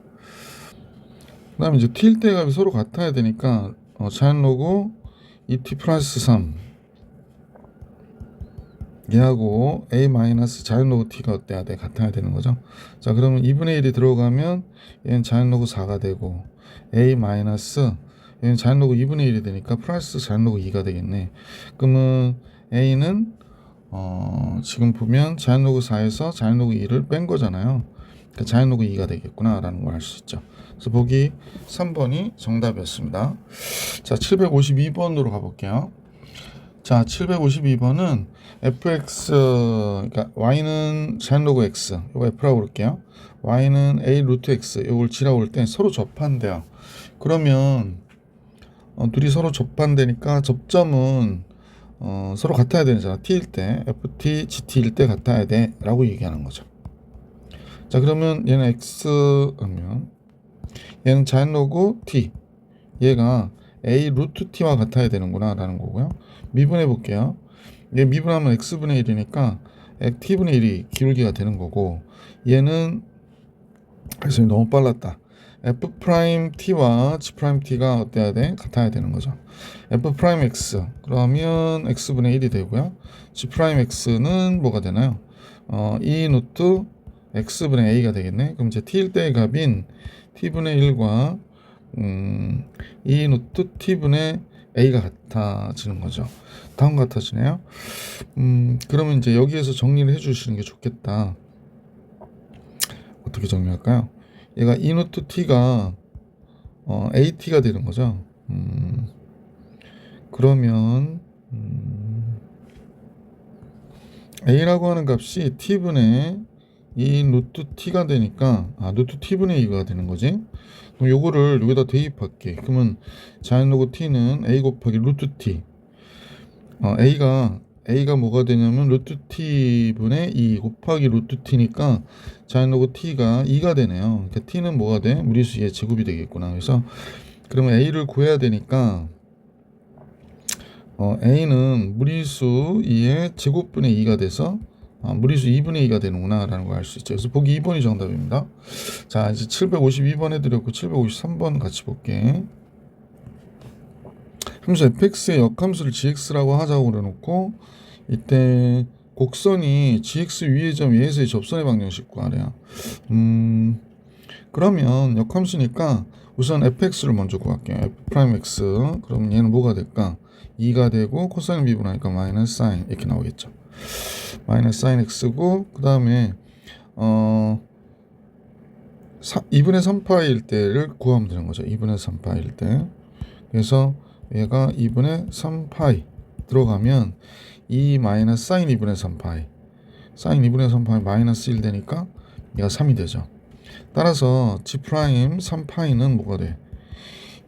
그 다음에 이제 t일 때 값이 서로 같아야 되니까 자연 로그 2t 플러스 3 얘하고 a 마이너스 자연 로그 t가 어때야 돼? 같아야 되는 거죠. 자, 그러면 2분의 1이 들어가면 얘는 자연 로그 4가 되고 a 마이너스 얘는 자연 로그 2분의 1이 되니까 플러스 자연 로그 2가 되겠네. 그러면 a는 지금 보면 자연 로그 4에서 자연 로그 2를 뺀 거잖아요. 그러니까 자연 로그 2가 되겠구나 라는 걸 알 수 있죠. 그래서 보기 3번이 정답이었습니다. 자, 752번으로 가볼게요. 자, 752번은 fx, 그러니까 y는 자연 로그 x, 이거 f라고 그럴게요. y는 a 루트 x, 이걸 g라고 할 때 서로 접한대요. 그러면 둘이 서로 접한되니까 접점은 서로 같아야 되잖아. t일 때 ft, gt일 때 같아야 돼 라고 얘기하는 거죠. 자, 그러면 얘는 x면 얘는 자연 로그 t, 얘가 a 루트 t와 같아야 되는구나 라는 거고요. 미분해 볼게요. 얘 미분하면 x분의 1이니까 t분의 1이 기울기가 되는 거고, 얘는 그래서 너무 빨랐다. f 프라임 t와 g 프라임 t가 어때야 돼? 같아야 되는 거죠. f 프라임 x 그러면 x분의 1이 되고요. g 프라임 x는 뭐가 되나요? 2 노트 x분의 a가 되겠네. 그럼 이제 t일 때의 값인 t분의 1과 2 노트 t분의 a가 같아지는 거죠. 다음 같아지네요. 그러면 이제 여기에서 정리를 해주시는 게 좋겠다. 어떻게 정리할까요? 얘가 2 노트 t가 at가 되는 거죠. 그러면 a라고 하는 값이 t분의 2 루트 t가 되니까 루트 t분의 2가 되는 거지. 그럼 요거를 여기다 대입할게. 그러면 자연 로그 t는 a 곱하기 루트 t. a가 뭐가 되냐면 루트 t분의 2 곱하기 루트 t니까 자연 로그 t가 2가 되네요. 그러니까 t는 뭐가 돼? 무리수 2의 제곱이 되겠구나. 그래서 그러면 a를 구해야 되니까 a는 무리수 2의 제곱분의 2가 돼서 무리수 2분의 2가 되는구나 라는 걸 알 수 있죠. 그래서 보기 2번이 정답입니다. 자, 이제 752번 해드렸고 753번 같이 볼게. 함수 fx의 역함수를 gx라고 하자고 그래놓고 이때 곡선이 gx 위의 점 위에서의 접선의 방정식 구하래요. 그러면 역함수니까 우선 fx를 먼저 구할게요. f 프라임 x. 그럼 얘는 뭐가 될까? 2가 되고 코사인 미분하니까 마이너스 사인 이렇게 나오겠죠. 마이너스 사인 x고, 그 다음에 2분의 3파일 때를 구하면 되는 거죠. 2분의 3파일 때. 그래서 얘가 2분의 3파이 들어가면 2 마이너스 사인 2분의 3파이 사인 2분의 3파이 마이너스 1 되니까 얘가 3이 되죠. 따라서 g 프라임 3파이는 뭐가 돼?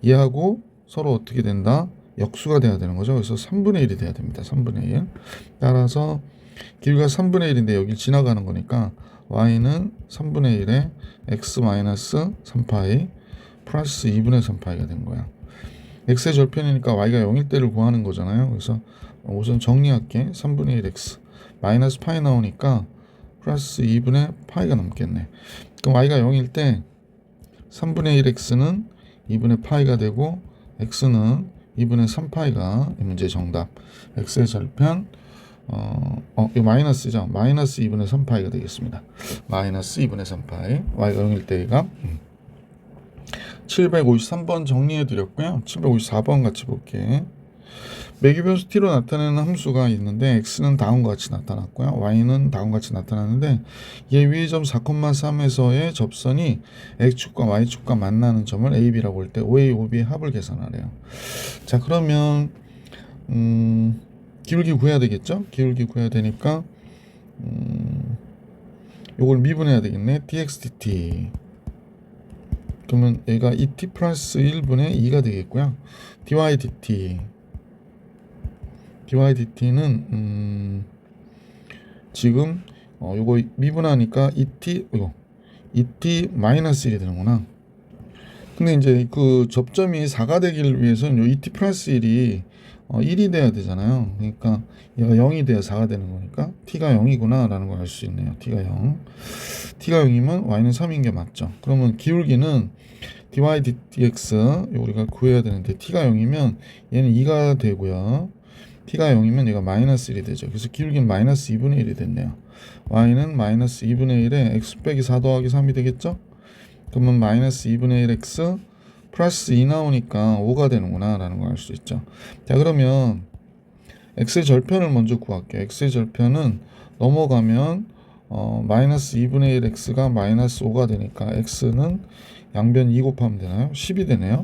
얘하고 서로 어떻게 된다? 역수가 돼야 되는 거죠. 그래서 3분의 1이 돼야 됩니다. 3분의 1. 따라서 길이가 3분의 1인데 여길 지나가는 거니까 y는 3분의 1에 x 마이너스 3파이 플러스 2분의 3파이가 된 거야. x의 절편이니까 y가 0일 때를 구하는 거잖아요. 그래서 우선 정리할게. 3분의 1 x 마이너스 파이 나오니까 플러스 2분의 파이가 남겠네. 그럼 y가 0일 때 3분의 1 x는 2분의 파이가 되고 x는 2분의 3파이가 이 문제 정답. x의 절편 이거 마이너스죠. 마이너스 2분의 3파이가 되겠습니다. 마이너스 2분의 3파이 y가 0일 때가 753번 정리해 드렸고요. 754번 같이 볼게. 매기변수 t로 나타내는 함수가 있는데 x는 다음과 같이 나타났고요. y는 다음과 같이 나타났는데 얘 위의 점 4,3에서의 접선이 x축과 y축과 만나는 점을 a, b라고 할 때 OA, OB의 합을 계산하래요. 자, 그러면 기울기 구해야 되겠죠? 기울기 구해야 되니까 요걸 미분해야 되겠네. dx dt. 그러면 얘가 2t 플러스 1분의 2가 되겠고요. dy dt는 지금 요거 미분하니까 2t 마이너스 1이 되는구나. 근데 이제 그 접점이 4가 되기를 위해서는 요 2t 플러스 1이 1이 돼야 되잖아요. 그러니까 얘가 0이 돼야 4가 되는 거니까 t가 0이구나 라는 걸 알 수 있네요. t가 0. t가 0이면 y는 3인 게 맞죠. 그러면 기울기는 dy dx 우리가 구해야 되는데 t가 0이면 얘는 2가 되고요. t가 0이면 얘가 마이너스 1이 되죠. 그래서 기울기는 마이너스 2분의 1이 됐네요. y는 마이너스 2분의 1에 x 빼기 4 더하기 3이 되겠죠? 그러면 마이너스 2분의 1 x 플러스 2 나오니까 5가 되는구나 라는 걸 알 수 있죠. 자, 그러면 x의 절편을 먼저 구할게요. x의 절편은 넘어가면 마이너스 2분의 1 x가 마이너스 5가 되니까 x는 양변 2 곱하면 되나요? 10이 되네요.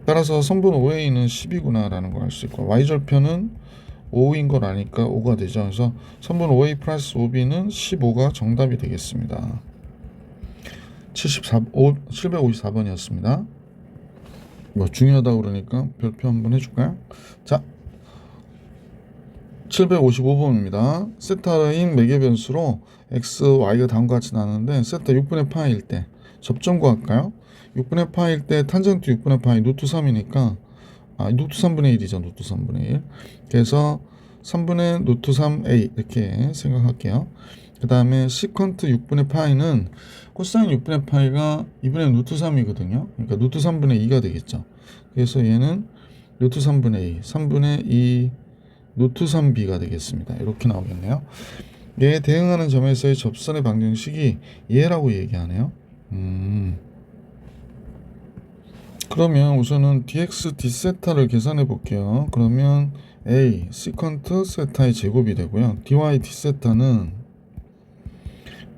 따라서 성분 OA는 10이구나 라는 걸 알 수 있고 y절편은 5인 걸 아니까 5가 되죠. 그래서 성분 OA 플러스 OB는 15가 정답이 되겠습니다. 754번이었습니다. 뭐 중요하다고 그러니까 별표 한번 해줄까요? 자, 755번입니다. 세타인 매개변수로 x, y가 다음과 같이 나는데 세타 6분의 파일 때 접점 구할까요? 6분의 파일 때 탄젠트 6분의 파이 루트 3이니까 루트 3분의 1이죠. 루트 3분의 1. 그래서 3분의 루트 3a 이렇게 생각할게요. 그 다음에 시컨트 6분의 파이는 코사인 6분의 파이가 2분의 루트 3이거든요. 그러니까 루트 3분의 2가 되겠죠. 그래서 얘는 루트 3분의 2, 3분의 2 루트 3b가 되겠습니다. 이렇게 나오겠네요. 얘에 대응하는 점에서의 접선의 방정식이 얘라고 얘기하네요. 그러면 우선은 dx d세타를 계산해 볼게요. 그러면 a 시컨트 세타의 제곱이 되고요. dy d세타는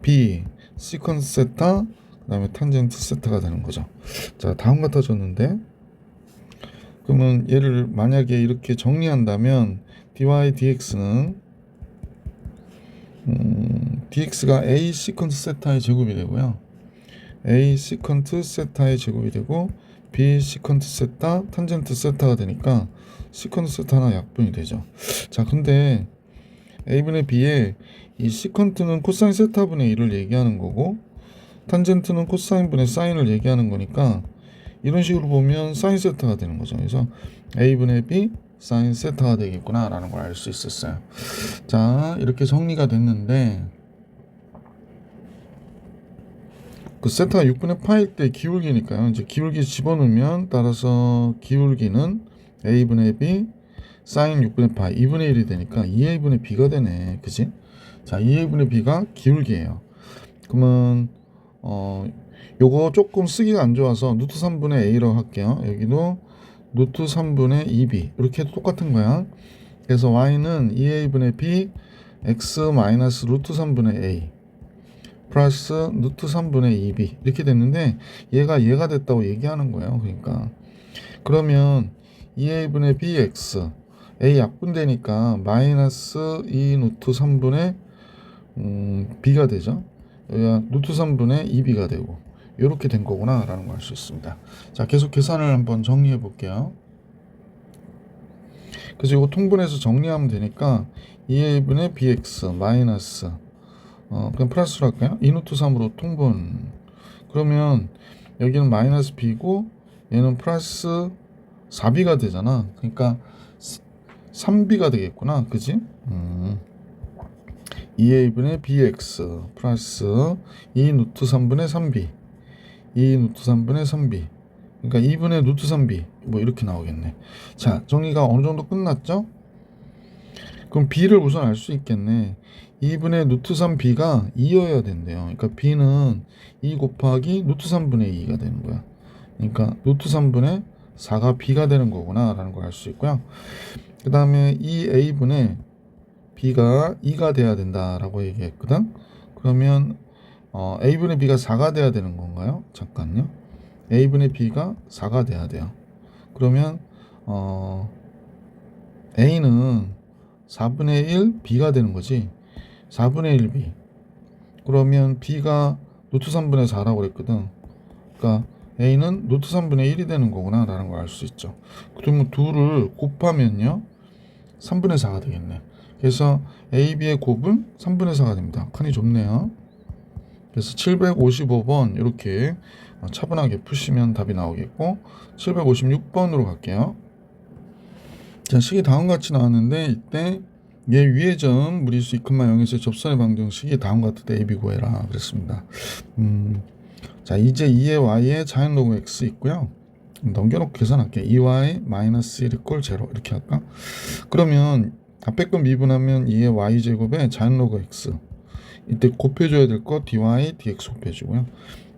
b 시컨트 세타 그 다음에 탄젠트 세타가 되는 거죠. 자, 다음 같아졌는데 그러면 얘를 만약에 이렇게 정리한다면 dy dx는 dx가 a 시컨트 세타의 제곱이 되고요. a 시컨트 세타의 제곱이 되고 b 시컨트 세타 탄젠트 세타가 되니까 시컨트 세타나 약분이 되죠. 자, 근데 a분의 b에 이 시컨트는 코사인 세타분의 1을 얘기하는 거고 탄젠트는 코사인분의 사인을 얘기하는 거니까 이런 식으로 보면 사인 세타가 되는 거죠. 그래서 a분의 b 사인 세타가 되겠구나 라는 걸 알 수 있었어요. 자, 이렇게 정리가 됐는데 그 세타가 6분의 파일 때 기울기니까요. 이제 기울기 집어넣으면 따라서 기울기는 a분의 b 사인 6분의 파이 2분의 1이 되니까 2a분의 b가 되네. 그치? 자, 2a분의 b가 기울기예요. 그러면 요거 조금 쓰기가 안 좋아서 루트 3분의 a로 할게요. 여기도 루트 3분의 2b 이렇게 해도 똑같은 거야. 그래서 y는 2a분의 b x 마이너스 루트 3분의 a 플러스 루트 3분의 2b 이렇게 됐는데 얘가 됐다고 얘기하는 거예요. 그러니까 그러면 2a분의 bx a 약분되니까 마이너스 2 루트 3분의 b가 되죠. 여기가 루트 3분의 2b가 되고 이렇게 된 거구나 라는 걸 알 수 있습니다. 자, 계속 계산을 한번 정리해 볼게요. 그래서 이거 통분해서 정리하면 되니까 2a분의 bx 마이너스 그냥 플러스로 할까요? 2 루트 3으로 통분. 그러면 여기는 마이너스 b고 얘는 플러스 4b가 되잖아. 그러니까 3b가 되겠구나. 그지? 2a분의 bx 플러스 2 루트 3분의 3b 2 루트 3분의 3b 그러니까 2분의 루트 3b 뭐 이렇게 나오겠네. 자, 정리가 어느 정도 끝났죠? 그럼 b를 우선 알 수 있겠네. 2분의 루트 3b가 2여야 된대요. 그러니까 b는 2 곱하기 루트 3분의 2가 되는 거야. 그러니까 루트 3분의 4가 b가 되는 거구나 라는 걸 알 수 있고요. 그 다음에 2a분의 b가 2가 돼야 된다라고 얘기했거든. 그러면 a분의 b가 4가 돼야 되는 건가요? 잠깐요. a분의 b가 4가 돼야 돼요. 그러면 a는 4분의 1 b가 되는 거지. 4분의 1 b. 그러면 b가 루트 3분의 4라고 그랬거든. 그러니까 a는 루트 3분의 1이 되는 거구나 라는 걸 알 수 있죠. 그러면 둘을 곱하면요 3분의 4가 되겠네. 그래서 a, b의 곱은 3분의 4가 됩니다. 칸이 좁네요. 그래서 755번 이렇게 차분하게 푸시면 답이 나오겠고, 756번으로 갈게요. 자, 식이 다음과 같이 나왔는데 이때 얘 위의 점 무리수 2,0에서 접선의 방정식이 다음과 같을 때 a, b 구해라 그랬습니다. 자, 이제 2의 y의 자연 로그 x 있고요. 넘겨놓고 계산할게. 2y 마이너스 1 이꼴 0 이렇게 할까? 그러면 앞에 거 미분하면 2의 y제곱에 자연 로그 x, 이때 곱해줘야 될 거 dy dx 곱해주고요.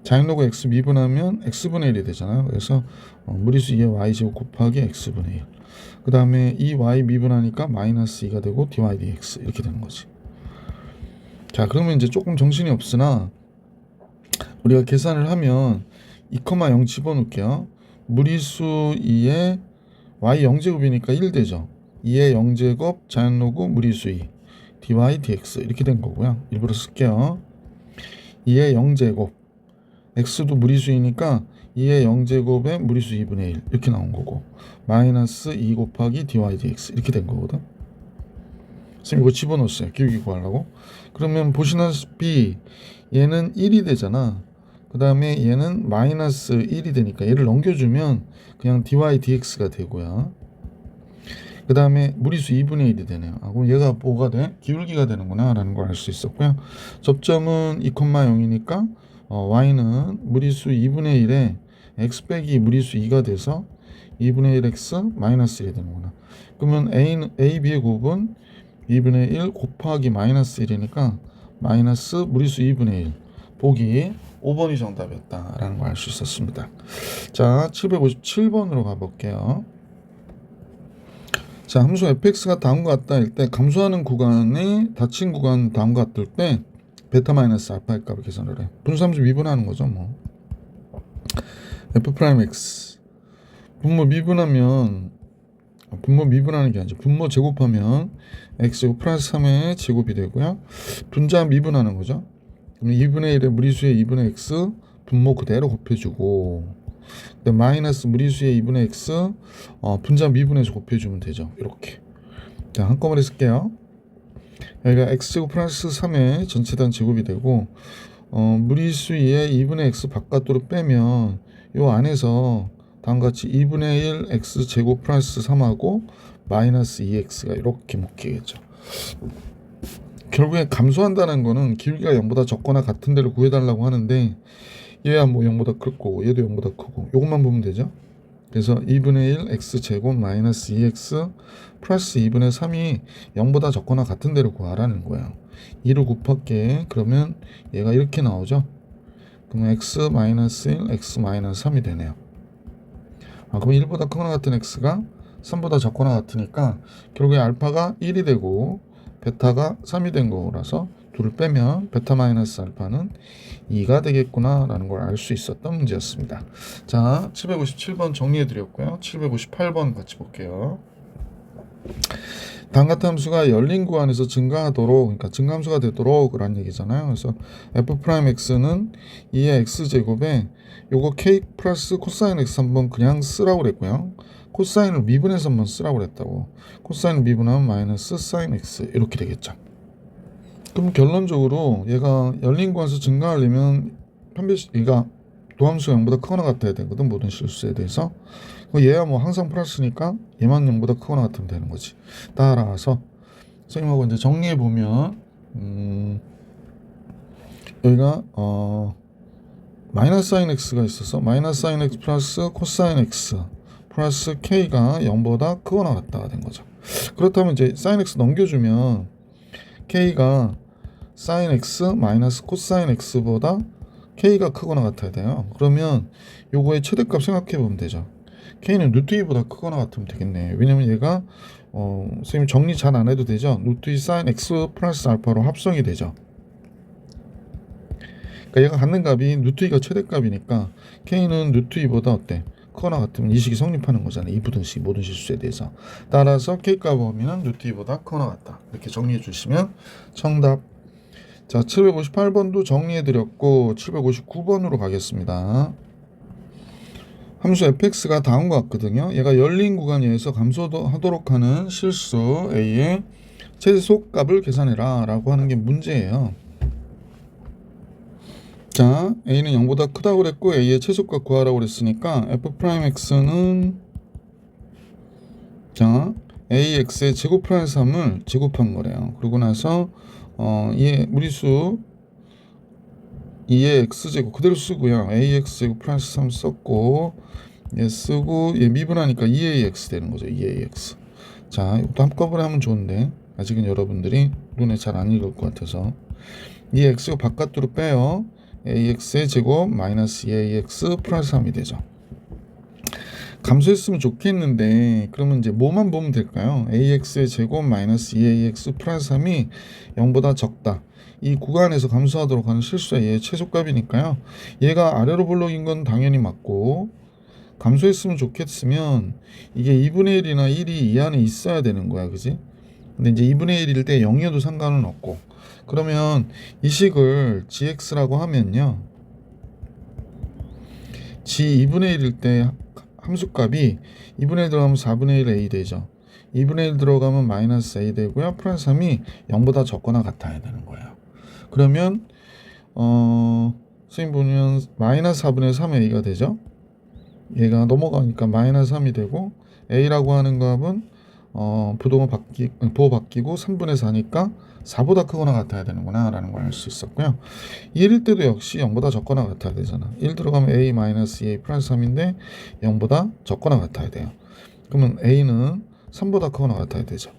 자연 로그 x 미분하면 x분의 1이 되잖아요. 그래서 무리수 2의 y제곱 곱하기 x분의 1. 그 다음에 이 y 미분하니까 마이너스 2가 되고 dy dx 이렇게 되는 거지. 자, 그러면 이제 조금 정신이 없으나 우리가 계산을 하면 2,0 집어넣을게요. 무리수 2의 y 0제곱이니까 1 되죠. 2의 0제곱 자연 로그 무리수 2 dy dx 이렇게 된 거고요. 일부러 쓸게요. 2의 0제곱 x도 무리수이니까 2의 0제곱에 무리수 2분의 1 이렇게 나온 거고, 마이너스 2 곱하기 dy dx 이렇게 된 거거든. 선생님 이거 집어넣었어요. 기울기 구하려고. 그러면 보시다시피 얘는 1이 되잖아. 그 다음에 얘는 마이너스 1이 되니까 얘를 넘겨주면 그냥 dy dx가 되고요. 그 다음에 무리수 2분의 1이 되네요. 그럼 얘가 뭐가 돼? 기울기가 되는구나 라는 걸 알 수 있었고요. 접점은 2,0이니까 y는 무리수 2분의 1에 x 빼기 무리수 2가 돼서 2분의 1x 마이너스 1이 되는구나. 그러면 a, b의 곱은 2분의 1 곱하기 마이너스 1이니까 마이너스 무리수 2분의 1. 보기 5번이 정답이었다 라는 걸 알 수 있었습니다. 자, 757번으로 가볼게요. 자, 함수 fx가 다음과 같다 할 때 감소하는 구간이 닫힌 구간 다음과 같을 때 베타 마이너스 알파의 값을 계산을 해. 분수함수 미분하는 거죠 뭐. f 프라임 x 분모 미분하면, 분모 미분하는 게 아니죠. 분모 제곱하면 x제곱 플러스 3의 제곱이 되고요. 분자 미분하는 거죠. 그럼 2분의 1의 무리수의 2분의 x 분모 그대로 곱해주고, 마이너스 무리수의 2분의 x 분자 미분해서 곱해주면 되죠. 이렇게. 자, 한꺼번에 쓸게요. 여기가 x제곱 플러스 3의 전체단 제곱이 되고, 무리수의 2분의 x 바깥으로 빼면 요 안에서 다음과 같이 2분의 1 x제곱 플러스 3하고 마이너스 2x가 이렇게 묶이겠죠. 결국에 감소한다는 거는 기울기가 0보다 적거나 같은 데를 구해달라고 하는데, 얘야 뭐 0보다 크고 얘도 0보다 크고 요것만 보면 되죠. 그래서 2분의 1 x제곱 마이너스 2x 플러스 2분의 3이 0보다 적거나 같은 데를 구하라는 거예요. 2를 곱할게. 그러면 얘가 이렇게 나오죠. 그러면 x 마이너스 1 x 마이너스 3이 되네요. 그럼 1보다 크거나 같은 x가 3보다 적거나 같으니까 결국에 알파가 1이 되고 베타가 3이 된 거라서 둘을 빼면 베타 마이너스 알파는 2가 되겠구나 라는 걸 알 수 있었던 문제였습니다. 자, 757번 정리해 드렸고요. 758번 같이 볼게요. 다음 같은 함수가 열린 구간에서 증가하도록, 그러니까 증가함수가 되도록 라는 얘기잖아요. 그래서 f 프라임 x는 2의 x제곱에 요거 k 플러스 코사인 x 한번 그냥 쓰라고 그랬고요. 코사인을 미분해서 한번 쓰라고 그랬다고. 코사인을 미분하면 마이너스 사인 x 이렇게 되겠죠. 그럼 결론적으로 얘가 열린 구간에서 증가하려면 얘가 도함수가 0보다 크거나 같아야 되거든, 모든 실수에 대해서. 얘야 뭐 항상 플러스니까 얘만 0보다 크거나 같으면 되는 거지. 따라서 선생님하고 이제 정리해 보면 여기가 마이너스 사인 x가 있어서 마이너스 사인 x 플러스 코사인 x 플러스 k가 0보다 크거나 같다가 된 거죠. 그렇다면 이제 사인 x 넘겨주면 k가 사인 x 마이너스 코사인 x보다 k가 크거나 같아야 돼요. 그러면 요거의 최대값 생각해 보면 되죠. k는 루트 2보다 크거나 같으면 되겠네. 왜냐면 얘가 선생님 정리 잘 안 해도 되죠. 루트 2 사인 x 플러스 알파로 합성이 되죠. 그러니까 얘가 갖는 값이 루트 2가 최대값이니까 k는 루트 2보다 어때? 크거나 같으면 이 식이 성립하는 거잖아요. 이 부등식 모든 실수에 대해서. 따라서 k값 범위는 루트 2보다 크거나 같다. 이렇게 정리해 주시면 정답. 자, 758번도 정리해드렸고 759번으로 가겠습니다. 함수 fx가 다음과 같거든요. 얘가 열린 구간에 의해서 감소하도록 하는 실수 a의 최소값을 계산해라 라고 하는 게 문제예요. 자, a는 0보다 크다고 그랬고 a의 최소값 구하라고 그랬으니까 f'x는 자 ax의 제곱 플러스 3을 제곱한 거래요. 그러고 나서 얘 무리수 2의 x제곱 그대로 쓰고요. ax제곱 플러스 3 썼고 얘 쓰고 얘 미분하니까 2ax 되는 거죠. 2ax. 자, 이것도 한꺼번에 하면 좋은데 아직은 여러분들이 눈에 잘 안 읽을 것 같아서 2x가 바깥으로 빼요. ax의 제곱 마이너스 2ax 플러스 3이 되죠. 감소했으면 좋겠는데 그러면 이제 뭐만 보면 될까요? ax의 제곱 마이너스 2ax 플러스 3이 0보다 적다. 이 구간에서 감소하도록 하는 실수의 얘의 최소값이니까요. 얘가 아래로 볼록인 건 당연히 맞고 감소했으면 좋겠으면 이게 2분의 1이나 1이 이 안에 있어야 되는 거야. 그지? 근데 이제 2분의 1일 때 0이어도 상관은 없고 그러면 이 식을 gx라고 하면요. g 2분의 1일 때 함수값이 2분의 1 들어가면 4분의 1 a 되죠. 2분의 1 들어가면 마이너스 a 되고요. 플러스 3이 0보다 적거나 같아야 되는 거예요. 그러면 선생님 보면 마이너스 4분의 3a가 되죠. 얘가 넘어가니까 마이너스 3이 되고 a라고 하는 값은 부호 바뀌고 3분의 4니까 4보다 크거나 같아야 되는구나 라는 걸 알 수 있었고요. 1일 때도 역시 0보다 적거나 같아야 되잖아. 1 들어가면 a 마이너스 2a 플러스 3인데 0보다 적거나 같아야 돼요. 그러면 a는 3보다 크거나 같아야 되죠.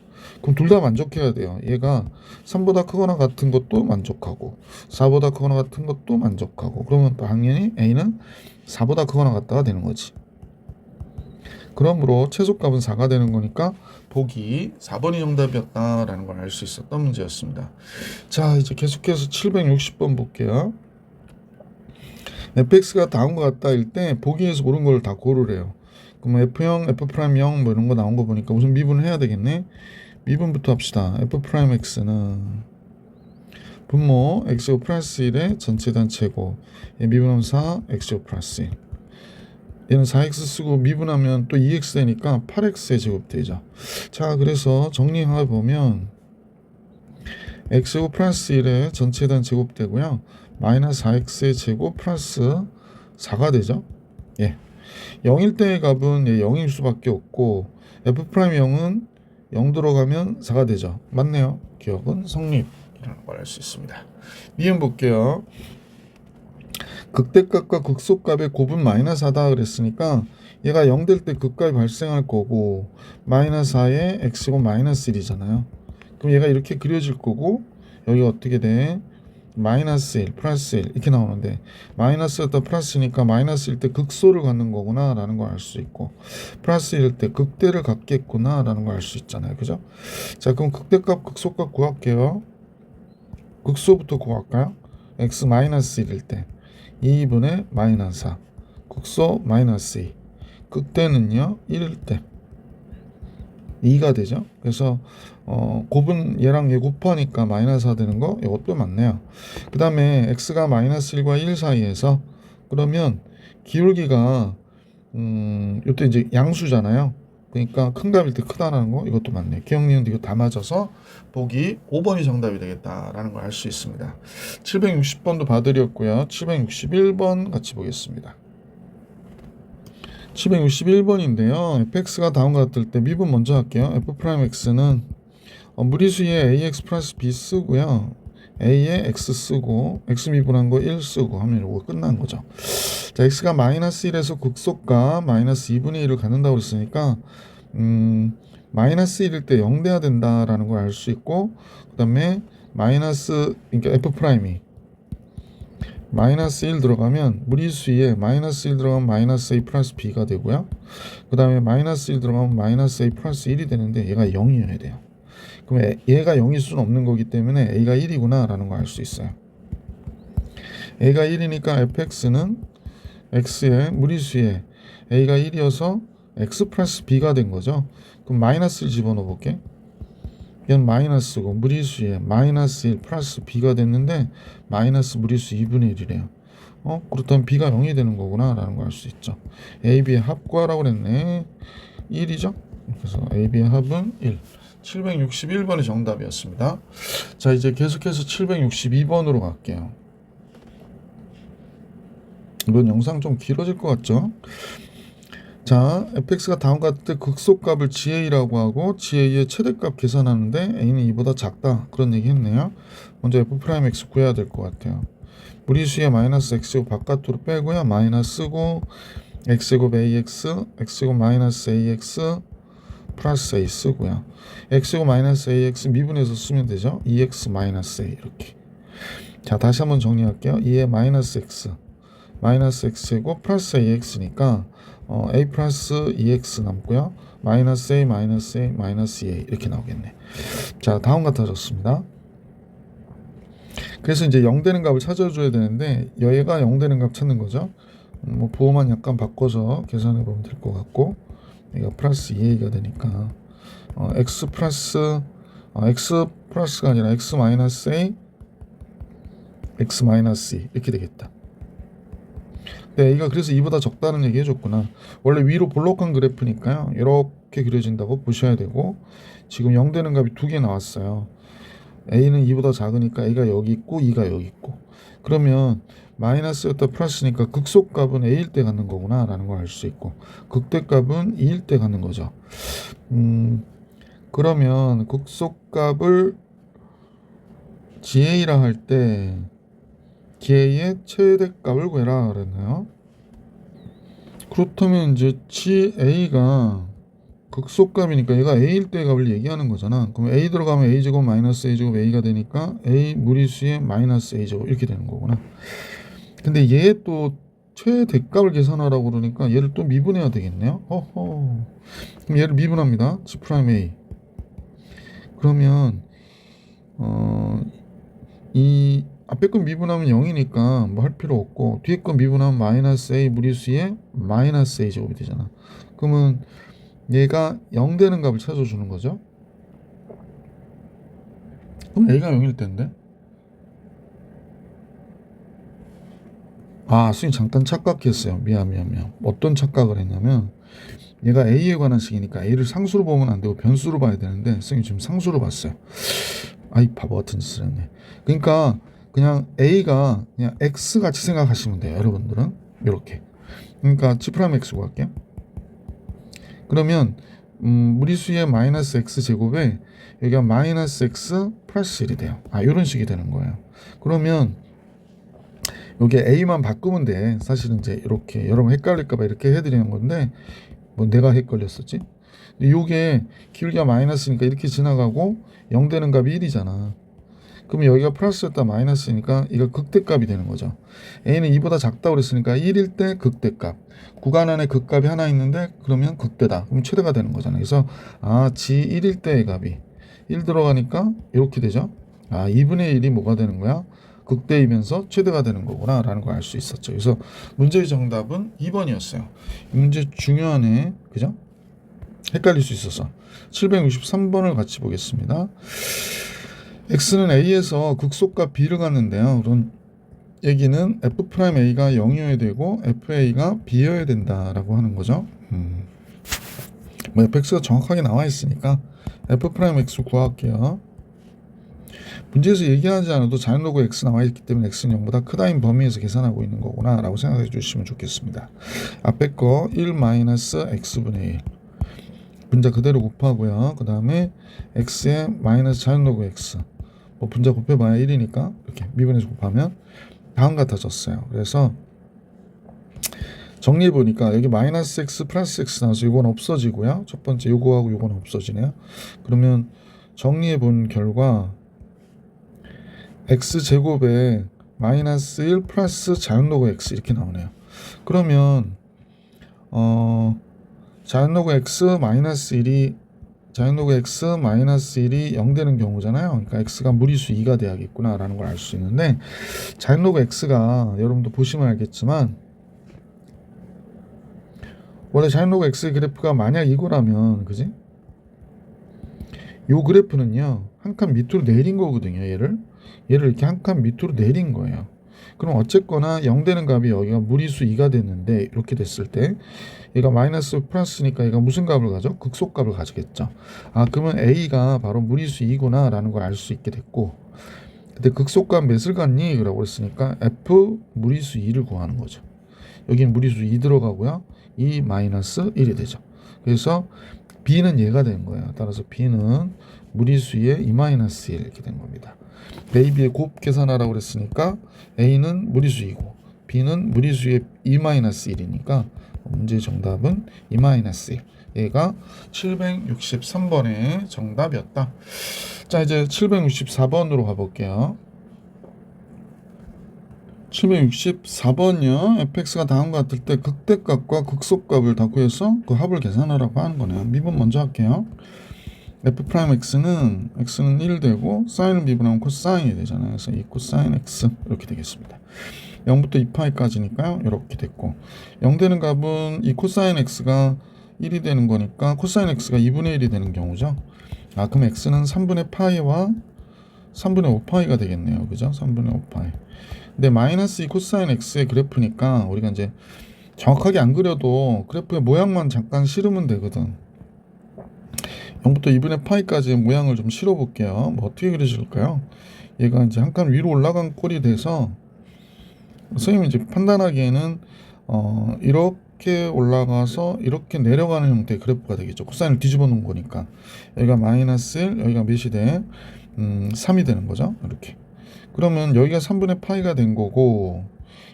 그럼 둘 다 만족해야 돼요. 얘가 3보다 크거나 같은 것도 만족하고 4보다 크거나 같은 것도 만족하고 그러면 당연히 a는 4보다 크거나 같다가 되는 거지. 그러므로 최소값은 4가 되는 거니까 보기 4번이 정답이었다라는 걸 알 수 있었던 문제였습니다. 자, 이제 계속해서 760번 볼게요. fx가 다음과 같다일 때 보기에서 고른 걸 다 고르래요. 그럼 f형, f'0 뭐 이런 거 나온 거 보니까 우선 미분을 해야 되겠네. 미분부터 합시다. f'x는 분모 x제곱 플러스 1의 전체 단체고 미분하면 4, x제곱 플러스 1. 얘는 4x 쓰고 미분하면 또 2x 되니까 8x의 제곱 되죠. 자, 그래서 정리해 보면 x제곱 플러스 1의 전체 단 제곱 되고요. 마이너스 4x의 제곱 플러스 4가 되죠. 예. 0일 때의 값은 0일 수밖에 없고 f'0은 0 들어가면 4가 되죠. 맞네요. 기억은 성립이라는 걸 알 수 있습니다. 니은 볼게요. 극대값과 극소값의 곱은 마이너스 4다 그랬으니까 얘가 0 될 때 극값이 발생할 거고 마이너스 4에 x고 마이너스 1이잖아요. 그럼 얘가 이렇게 그려질 거고 여기가 어떻게 돼? 마이너스 1, 플러스 1 이렇게 나오는데 마이너스였다 플러스니까 마이너스일 때 극소를 갖는 거구나 라는 걸 알 수 있고 플러스일 때 극대를 갖겠구나 라는 걸 알 수 있잖아요. 그죠? 자, 그럼 극대값 극소값 구할게요. 극소부터 구할까요? x 마이너스 1일 때 2분의 마이너스 4 극소 마이너스 2 극대는요 1일 때 2가 되죠. 그래서 곱은 얘랑 얘 곱하니까 마이너스 4 되는 거 이것도 맞네요. 그 다음에 x가 마이너스 1과 1 사이에서 그러면 기울기가 이때 이제 양수잖아요. 그러니까 큰 값일 때 크다라는 거 이것도 맞네. 기억니은 이거 다 맞아서 보기 5번이 정답이 되겠다라는 걸 알 수 있습니다. 760번도 봐드렸고요. 761번 같이 보겠습니다. 761번인데요. fx가 다음과 같을 때 미분 먼저 할게요. f'x는 무리수에 ax 플러스 b 쓰고요. a에 x 쓰고 x 미분한 거 1 쓰고 하면 이거 끝난 거죠. 자, x가 마이너스 1에서 극소가 마이너스 2분의 1을 갖는다고 했으니까 마이너스 1일 때 0 돼야 된다라는 걸 알 수 있고, 그 다음에 마이너스, 그러니까 f'이 마이너스 1 들어가면 무리수에 마이너스 1 들어가면 마이너스 a 플러스 b가 되고요. 그 다음에 마이너스 1 들어가면 마이너스 a 플러스 1이 되는데 얘가 0이어야 돼요. 그럼 얘가 0일 수는 없는 거기 때문에 a가 1이구나 라는 걸 알 수 있어요. a가 1이니까 fx는 x의 무리수에 a가 1이어서 x 플러스 b가 된 거죠. 그럼 마이너스를 집어넣어 볼게. 얘는 마이너스고 무리수에 마이너스 1 플러스 b가 됐는데 마이너스 무리수 2분의 1이래요. 그렇다면 b가 0이 되는 거구나 라는 걸 알 수 있죠. a, b의 합과라고 그랬네. 1이죠. 그래서 a, b의 합은 1. 761번이 정답이었습니다. 자, 이제 계속해서 762번으로 갈게요. 이번 영상 좀 길어질 것 같죠? 자, fx가 다음과 같을 때 극소값을 GA라고 하고 GA의 최대값 계산하는데 a는 2보다 작다 그런 얘기 했네요. 먼저 f'x 구해야 될 것 같아요. 무리수에 마이너스 x고 바깥으로 빼고요. 마이너스고 x곱 ax, x곱 마이너스 ax 플러스 a 쓰고요. x곱 마이너스 ax 미분해서 쓰면 되죠. 2x 마이너스 a 이렇게. 자, 다시 한번 정리할게요. 2의 마이너스 x 마이너스 x고 플러스 ax니까 a 플러스 2x 남고요. 마이너스 a 마이너스 a 마이너스 2a 이렇게 나오겠네. 자, 다음 같아졌습니다. 그래서 이제 0 되는 값을 찾아줘야 되는데 얘가 0 되는 값 찾는 거죠. 뭐 부호만 약간 바꿔서 계산해 보면 될 것 같고, 얘가 플러스 2a가 되니까 x 플러스가 아니라 x 마이너스 a x 마이너스 2 이렇게 되겠다. 네, a가 그래서 2보다 적다는 얘기 해줬구나. 원래 위로 볼록한 그래프니까요. 이렇게 그려진다고 보셔야 되고, 지금 0 되는 값이 2개 나왔어요. a는 2보다 작으니까 a가 여기 있고 2가 여기 있고, 그러면 마이너스였다 플러스니까 극소값은 a일 때 갖는 거구나 라는 걸 알 수 있고, 극대값은 2일 때 갖는 거죠. 그러면 극소값을 GA라 할 때 GA의 최대값을 구해라 그랬나요? 그렇다면 이제 GA가 극소값이니까 얘가 a일 때 값을 얘기하는 거잖아. 그럼 a 들어가면 a제곱 마이너스 a제곱 a가 되니까 a 무리수에 마이너스 a제곱 이렇게 되는 거구나. 근데 얘 또 최대값을 계산하라고 그러니까 얘를 또 미분해야 되겠네요. 그럼 얘를 미분합니다. G 프라임 A. 그러면 이 앞에 건 미분하면 0이니까 뭐 할 필요 없고, 뒤에 건 미분하면 마이너스 a 무리수에 마이너스 a 제곱이 되잖아. 그러면 얘가 0 되는 값을 찾아주는 거죠. 그럼 a가 0일 텐데. 수인 잠깐 착각했어요. 미안. 어떤 착각을 했냐면, 얘가 a에 관한 식이니까 a를 상수로 보면 안 되고 변수로 봐야 되는데 선생님 지금 상수로 봤어요. 아이 바보 같은 짓을 했네. 그러니까 그냥 a가 그냥 x 같이 생각하시면 돼요. 여러분들은 이렇게. 그러니까 G 프라임 x 구할게요. 그러면 무리수의 마이너스 x 제곱에 여기가 마이너스 x 플러스 1이 돼요. 이런 식이 되는 거예요. 그러면 여기 a만 바꾸면 돼. 사실은 이제 이렇게 여러분 헷갈릴까봐 이렇게 해드리는 건데, 뭐 내가 헷갈렸었지? 요게 기울기가 마이너스니까 이렇게 지나가고 0 되는 값이 1이잖아. 그러면 여기가 플러스였다 마이너스니까 이거 극대값이 되는 거죠. a는 2보다 작다고 그랬으니까 1일 때 극대값. 구간 안에 극값이 하나 있는데 그러면 극대다. 그럼 최대가 되는 거잖아. 그래서 G 1일 때의 값이 1 들어가니까 이렇게 되죠. 2분의 1이 뭐가 되는 거야? 극대이면서 최대가 되는 거구나 라는 걸 알 수 있었죠. 그래서 문제의 정답은 2번이었어요. 문제 중요하네. 그죠? 헷갈릴 수 있어서. 763번을 같이 보겠습니다. x는 a에서 극소값 b를 갖는데요. 그런 얘기는 f'a가 0이어야 되고 fa가 b여야 된다라고 하는 거죠. 뭐 fx가 정확하게 나와 있으니까 f 프라임 x 구할게요. 문제에서 얘기하지 않아도 자연로그 x 나와 있기 때문에 x는 0보다 크다인 범위에서 계산하고 있는 거구나 라고 생각해 주시면 좋겠습니다. 앞에 거 1 마이너스 x분의 1 분자 그대로 곱하고요. 그 다음에 x에 마이너스 자연로그 x 뭐 분자 곱해봐야 1이니까 이렇게 미분해서 곱하면 다음 같아졌어요. 그래서 정리해 보니까 여기 마이너스 x 플러스 x 나와서 이건 없어지고요. 첫 번째 요거하고 요건 없어지네요. 그러면 정리해 본 결과 x제곱에 마이너스 1 플러스 자연로그 x 이렇게 나오네요. 그러면 자연로그 x 마이너스 1이 0 되는 경우잖아요. 그러니까 x가 무리수 2가 돼야겠구나 라는 걸 알 수 있는데, 자연로그 x가 여러분도 보시면 알겠지만 원래 자연로그 x의 그래프가 만약 이거라면, 그지? 요 그래프는요 한 칸 밑으로 내린 거거든요. 얘를 이렇게 한 칸 밑으로 내린 거예요. 그럼 어쨌거나 0 되는 값이 여기가 무리수 2가 됐는데, 이렇게 됐을 때 얘가 마이너스 플러스니까 얘가 무슨 값을 가져? 극소값을 가지겠죠. 아, 그러면 a가 바로 무리수 2구나 라는 걸 알 수 있게 됐고, 근데 극소값 몇을 갖니? 라고 했으니까 f 무리수 2를 구하는 거죠. 여긴 무리수 2 들어가고요. 2 마이너스 1이 되죠. 그래서 b는 얘가 된 거예요. 따라서 b는 무리수의 2 마이너스 1 이렇게 된 겁니다. a, b의 곱 계산하라고 그랬으니까 a는 무리수이고 b는 무리수의 2 마이너스 1이니까 문제 정답은 2 마이너스 1. 얘가 763번의 정답이었다. 자, 이제 764번으로 가볼게요. 764번이요. fx가 다음과 같을 때 극대값과 극소값을 다 구해서 그 합을 계산하라고 하는 거네요. 미분 먼저 할게요. f 프라임 x는 1 되고 사인을 미분하면 코사인이 되잖아요. 그래서 2 코사인 x 이렇게 되겠습니다. 0부터 2파이까지니까요. 이렇게 됐고, 0 되는 값은 이 코사인 x가 1이 되는 거니까 코사인 x가 2분의 1이 되는 경우죠. 아, 그럼 x는 3분의 파이와 3분의 5파이가 되겠네요. 그죠? 3분의 5파이. 근데 마이너스 2 코사인 x의 그래프니까 우리가 이제 정확하게 안 그려도 그래프의 모양만 잠깐 실으면 되거든. 0부터 2분의 파이까지의 모양을 좀 실어 볼게요. 뭐 어떻게 그려질까요? 얘가 이제 한 칸 위로 올라간 꼴이 돼서 선생님이 이제 판단하기에는 이렇게 올라가서 이렇게 내려가는 형태의 그래프가 되겠죠. 코사인을 뒤집어 놓은 거니까. 여기가 마이너스 1, 여기가 몇이 돼? 3이 되는 거죠. 이렇게. 그러면 여기가 3분의 파이가 된 거고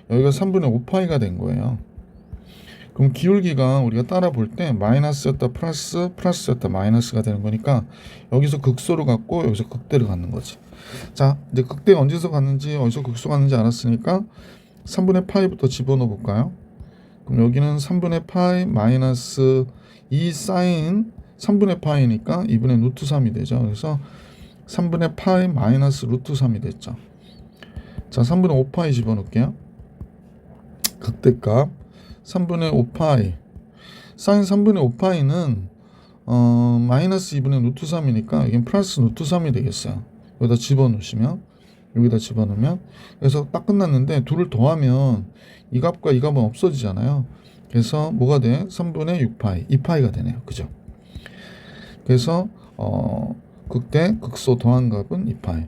여기가 3분의 5파이가 된 거예요. 그럼 기울기가 우리가 따라 볼 때 마이너스였다 플러스, 플러스였다 마이너스가 되는 거니까 여기서 극소를 갖고 여기서 극대를 갖는 거지. 자, 이제 극대가 언제서 갔는지 어디서 극소 갔는지 알았으니까 3분의 파이부터 집어넣어 볼까요? 그럼 여기는 3분의 파이 마이너스 2 사인 3분의 파이니까 2분의 루트 3이 되죠. 그래서 3분의 파이 마이너스 루트 3이 됐죠. 자, 3분의 5파이 집어넣을게요. 극대값 3분의 5파이 사인 3분의 5파이는 마이너스 2분의 루트 3이니까 여긴 플러스 루트 3이 되겠어요. 여기다 집어넣으시면, 여기다 집어넣으면, 그래서 딱 끝났는데 둘을 더하면 이 값과 이 값은 없어지잖아요. 그래서 뭐가 돼? 3분의 6파이 2파이가 되네요. 그죠? 그래서 극대 극소 더한 값은 2파이.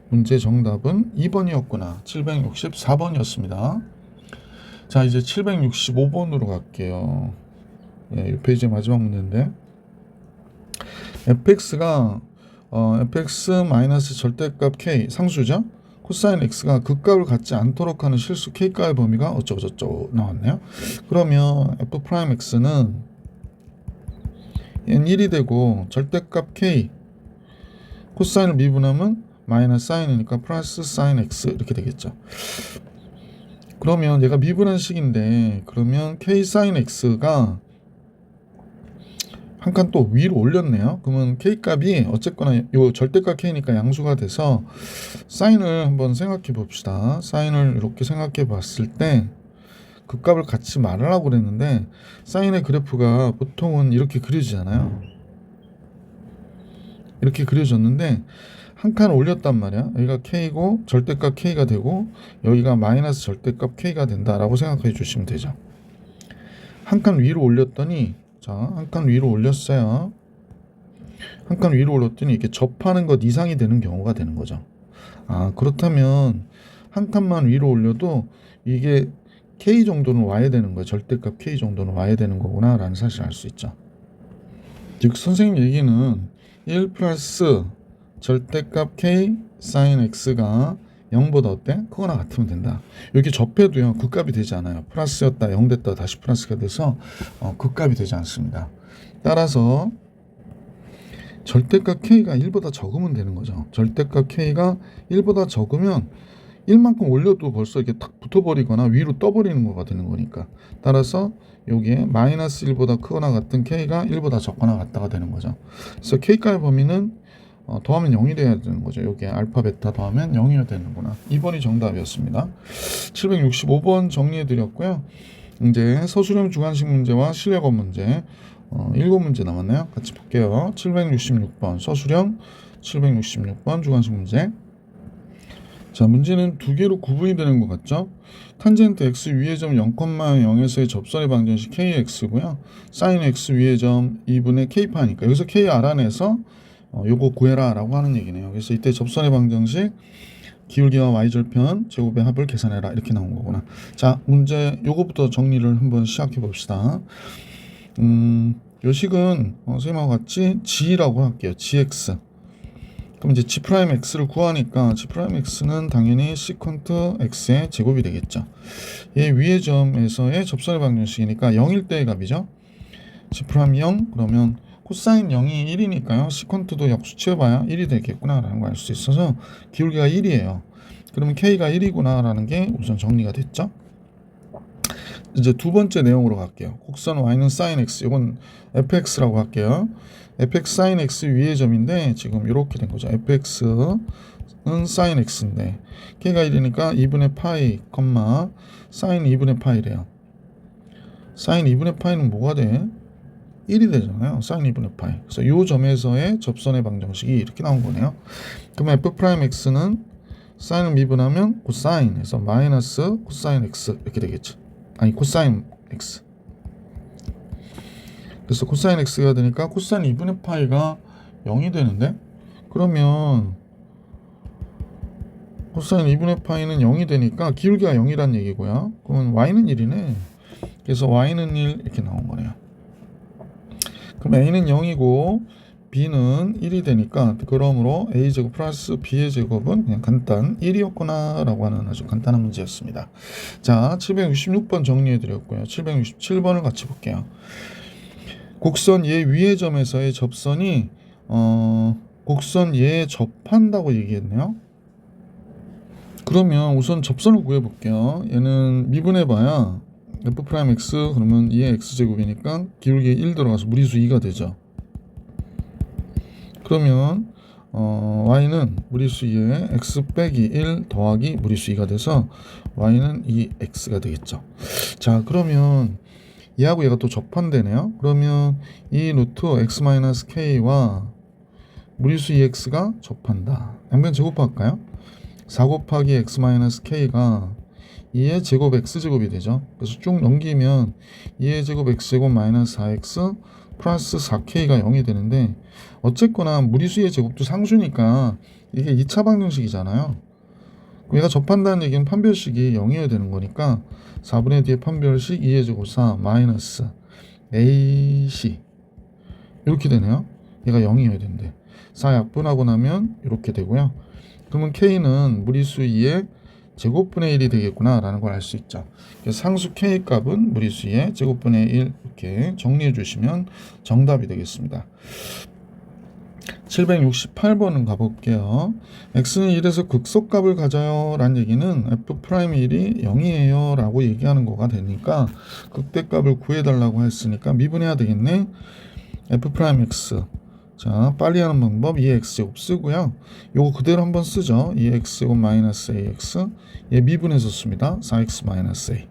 문제 정답은 2번이었구나. 764번이었습니다. 자, 이제 765번으로 갈게요. 예, 이 페이지의 마지막 문제인데, fx가 fx 마이너스 절대값 k 상수죠. 코사인 x가 극값을 갖지 않도록 하는 실수 k가의 범위가 어쩌고저쩌고 나왔네요. 그러면 f 프라임 x는 n 1이 되고 절대값 k 코사인을 미분하면 마이너스 사인이니까 플러스 사인 x 이렇게 되겠죠. 그러면 얘가 미분한 식인데, 그러면 k 사인 x가 한 칸 또 위로 올렸네요. 그러면 k 값이 어쨌거나 요 절대값 k니까 양수가 돼서 사인을 한번 생각해 봅시다. 사인을 이렇게 생각해 봤을 때 그 값을 갖지 말으라고 그랬는데, 사인의 그래프가 보통은 이렇게 그려지잖아요. 이렇게 그려졌는데 한 칸 올렸단 말이야. 여기가 k고 절대값 k가 되고 여기가 마이너스 절대값 k가 된다라고 생각해 주시면 되죠. 한 칸 위로 올렸더니 자, 한 칸 위로 올렸어요. 한 칸 위로 올렸더니 이렇게 접하는 것 이상이 되는 경우가 되는 거죠. 아, 그렇다면 한 칸만 위로 올려도 이게 K 정도는 와야 되는 거예요. 절대값 K 정도는 와야 되는 거구나 라는 사실을 알 수 있죠. 즉 선생님 얘기는 1 플러스 절대값 K sin X가 0보다 어때? 크거나 같으면 된다. 여기 접해도요 극값이 되지 않아요. 플러스였다 0 됐다 다시 플러스가 돼서 극값이 되지 않습니다. 따라서 절대값 K가 1보다 적으면 되는 거죠. 절대값 K가 1보다 적으면 1만큼 올려도 벌써 이렇게 탁 붙어버리거나 위로 떠버리는 거가 되는 거니까. 따라서 여기에 마이너스 1보다 크거나 같은 K가 1보다 적거나 같다가 되는 거죠. 그래서 K가의 범위는 더하면 0이 돼야 되는 거죠. 여기에 알파 베타 더하면 0이어야 되는구나. 2번이 정답이었습니다. 765번 정리해 드렸고요. 이제 서술형 주관식 문제와 실력업 문제 7문제 남았네요. 같이 볼게요. 766번 서술형 766번 주관식 문제. 자, 문제는 두 개로 구분이 되는 것 같죠? 탄젠트 x 위의 점 0,0에서의 접선의 방정식 kx고요. 사인 x 위의 점 2분의 k파니까 여기서 k 알아내서 요거 구해라 라고 하는 얘기네요. 그래서 이때 접선의 방정식 기울기와 y절편 제곱의 합을 계산해라 이렇게 나온 거구나. 자, 문제 요거부터 정리를 한번 시작해 봅시다. 요식은 선생님하고 같이 g라고 할게요. gx. 그럼 이제 g'x를 구하니까 g'x는 당연히 시컨트 x의 제곱이 되겠죠. 얘 위의 점에서의 접선의 방정식이니까 0일 때의 값이죠. g'0 그러면 코사인 0이 1이니까요. 시컨트도 역수 취해봐야 1이 되겠구나 라는 걸 알 수 있어서 기울기가 1이에요. 그러면 k가 1이구나 라는 게 우선 정리가 됐죠. 이제 두 번째 내용으로 갈게요. 곡선 y는 sin x, 이건 fx라고 할게요. fx sin x 위의 점인데 지금 이렇게 된 거죠. fx는 sin x인데 k가 1이니까 2분의 파이, sin 2분의 파이래요. sin 2분의 파이는 뭐가 돼? 1이 되잖아요. sin 2분의 파이. 그래서 이 점에서의 접선의 방정식이 이렇게 나온 거네요. 그러면 f'x는 sin을 미분하면 코사인에서 마이너스 코사인 x 이렇게 되겠죠. 아니 코사인 x. 그래서 코사인 x가 되니까 코사인 2분의 파이가 0이 되는데 그러면 코사인 2분의 파이는 0이 되니까 기울기가 0이란 얘기고요. 그러면 y는 1이네. 그래서 y는 1 이렇게 나온 거네요. 그럼 a는 0이고 b는 1이 되니까 그러므로 a제곱 플러스 b의 제곱은 그냥 간단 1이었구나 라고 하는 아주 간단한 문제였습니다. 자, 766번 정리해 드렸고요. 767번을 같이 볼게요. 곡선 얘 위의 점에서의 접선이 곡선 얘에 접한다고 얘기했네요. 그러면 우선 접선을 구해 볼게요. 얘는 미분해 봐야 f'x 그러면 2의 x제곱이니까 기울기에 1 들어가서 무리수 2가 되죠. 그러면 y는 무리수 2에 x 빼기 1 더하기 무리수 2가 돼서 y는 2x가 되겠죠. 자, 그러면 얘하고 얘가 또 접한대네요. 그러면 이 루트 x-k와 무리수 2x가 접한다. 양변 제곱할까요? 4 곱하기 x-k가 2의 제곱 x제곱이 되죠. 그래서 쭉 넘기면 2의 제곱 x제곱 마이너스 4x 플러스 4k가 0이 되는데 어쨌거나 무리수의 제곱도 상수니까 이게 2차 방정식이잖아요. 얘가 접한다는 얘기는 판별식이 0이어야 되는 거니까 4분의 D의 판별식 2의 제곱 4 마이너스 AC 이렇게 되네요. 얘가 0이어야 된대. 4 약분하고 나면 이렇게 되고요. 그러면 K는 무리수 2의 제곱분의 1이 되겠구나 라는 걸 알 수 있죠. 그래서 상수 K 값은 무리수 2의 제곱분의 1 이렇게 정리해 주시면 정답이 되겠습니다. 768번은 가볼게요. x는 1에서 극소값을 가져요 라는 얘기는 f'1이 0이에요 라고 얘기하는 거가 되니까 극대값을 구해달라고 했으니까 미분해야 되겠네. f'x 자, 빨리 하는 방법 2x제곱 쓰고요. 요거 그대로 한번 쓰죠. 2x제곱 마이너스 ax 얘 미분해서 씁니다. 4x 마이너스 a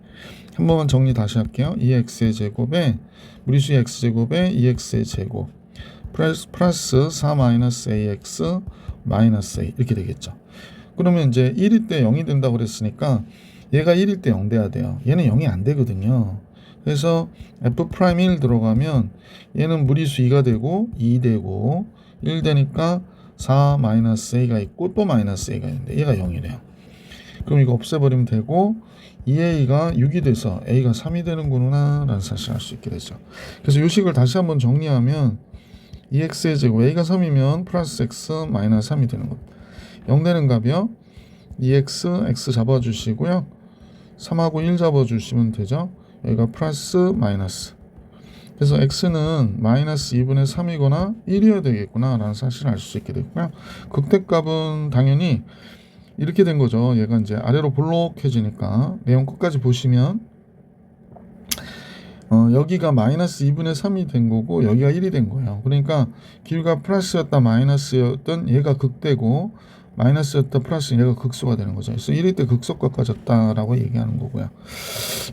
한 번만 정리 다시 할게요. 2x의 제곱에 무리수 x제곱에 2x의 제곱 플러스 4 마이너스 ax 마이너스 a 이렇게 되겠죠. 그러면 이제 1일 때 0이 된다고 그랬으니까 얘가 1일 때 0 돼야 돼요. 얘는 0이 안 되거든요. 그래서 f'1 들어가면 얘는 무리수 2가 되고 2 되고 1 되니까 4 마이너스 a가 있고 또 마이너스 a가 있는데 얘가 0이래요. 그럼 이거 없애버리면 되고 2a가 6이 돼서 a가 3이 되는구나 라는 사실을 알 수 있게 되죠. 그래서 이 식을 다시 한번 정리하면 2x의 제곱 a가 3이면 플러스 x 마이너스 3이 되는 겁니다. 0 되는 값이요. 2x x 잡아주시고요. 3하고 1 잡아주시면 되죠. 여기가 플러스 마이너스. 그래서 x는 마이너스 2분의 3이거나 1이어야 되겠구나 라는 사실을 알 수 있게 되고요. 극대값은 당연히 이렇게 된 거죠. 얘가 이제 아래로 볼록해지니까 내용 끝까지 보시면 여기가 마이너스 2분의 3이 된 거고 여기가 1이 된 거예요. 그러니까 길이가 플러스였다 마이너스였던 얘가 극대고 마이너스였다 플러스 얘가 극소가 되는 거죠. 그래서 1일 때 극소값까졌다라고 얘기하는 거고요.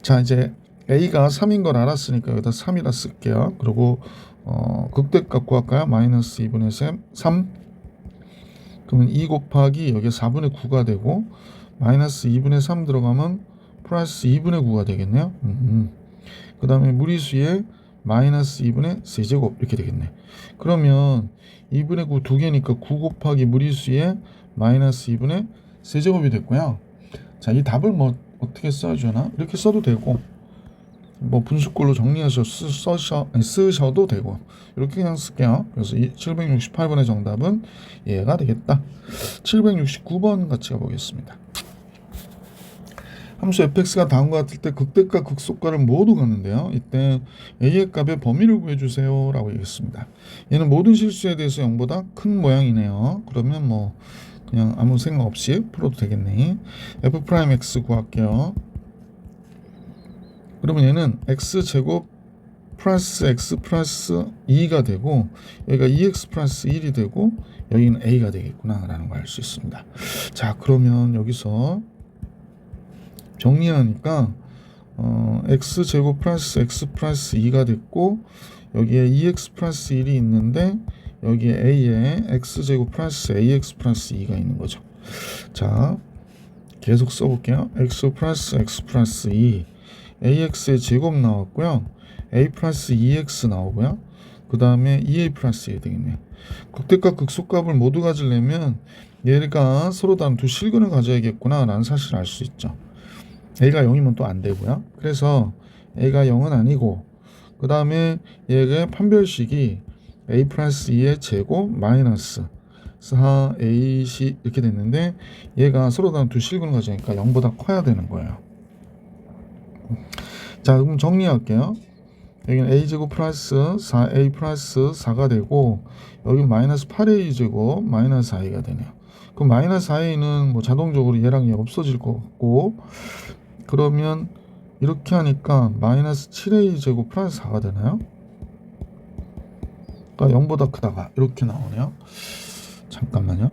자, 이제 a가 3인 걸 알았으니까 여기다 3이라 쓸게요. 그리고 극대값 구할까요? 마이너스 2분의 3 그러면 2 곱하기 여기 4분의 9가 되고 마이너스 2분의 3 들어가면 플러스 2분의 9가 되겠네요. 그 다음에 무리수에 마이너스 2분의 세제곱 이렇게 되겠네. 그러면 2분의 9 두 개니까 9 곱하기 무리수에 마이너스 2분의 세제곱이 됐고요. 자, 이 답을 뭐 어떻게 써주나? 이렇게 써도 되고 뭐 분수꼴로 정리해서 쓰셔도 되고 이렇게 그냥 쓸게요. 그래서 768번의 정답은 얘가 되겠다. 769번 같이 가보겠습니다. 함수 fx가 다음과 같을 때 극대값 극소값을 모두 갖는데요. 이때 a의 값의 범위를 구해주세요 라고 얘기했습니다. 얘는 모든 실수에 대해서 0보다 큰 모양이네요. 그러면 뭐 그냥 아무 생각 없이 풀어도 되겠네. f'x 구할게요. 그러면 얘는 x제곱 플러스 x 플러스 2가 되고 여기가 2x 플러스 1이 되고 여기는 a가 되겠구나 라는 걸 알 수 있습니다. 자, 그러면 여기서 정리하니까 x제곱 플러스 x 플러스 2가 됐고 여기에 2x 플러스 1이 있는데 여기에 a에 x제곱 플러스 ax 플러스 2가 있는 거죠. 자, 계속 써볼게요. x 플러스 x 플러스 2 ax의 제곱 나왔고요. a 플러스 2x 나오고요. 그 다음에 2a 플러스 2 되겠네요. 극대값 극소값을 모두 가지려면 얘가 서로 다른 두 실근을 가져야겠구나 라는 사실을 알 수 있죠. a가 0이면 또 안 되고요. 그래서 a가 0은 아니고 그 다음에 얘의 판별식이 a 플러스 2의 제곱 마이너스 4ac 이렇게 됐는데 얘가 서로 다른 두 실근을 가져니까 0보다 커야 되는 거예요. 자, 그럼 정리할게요. 여기는 a제곱 플러스 4a 플러스 4가 되고 여기 마이너스 8a제곱 마이너스 4a가 되네요. 그럼 마이너스 4a는 뭐 자동적으로 얘랑 얘 없어질 것 같고 그러면 이렇게 하니까 마이너스 7a제곱 플러스 4가 되나요? 그러니까 0보다 크다가 이렇게 나오네요. 잠깐만요.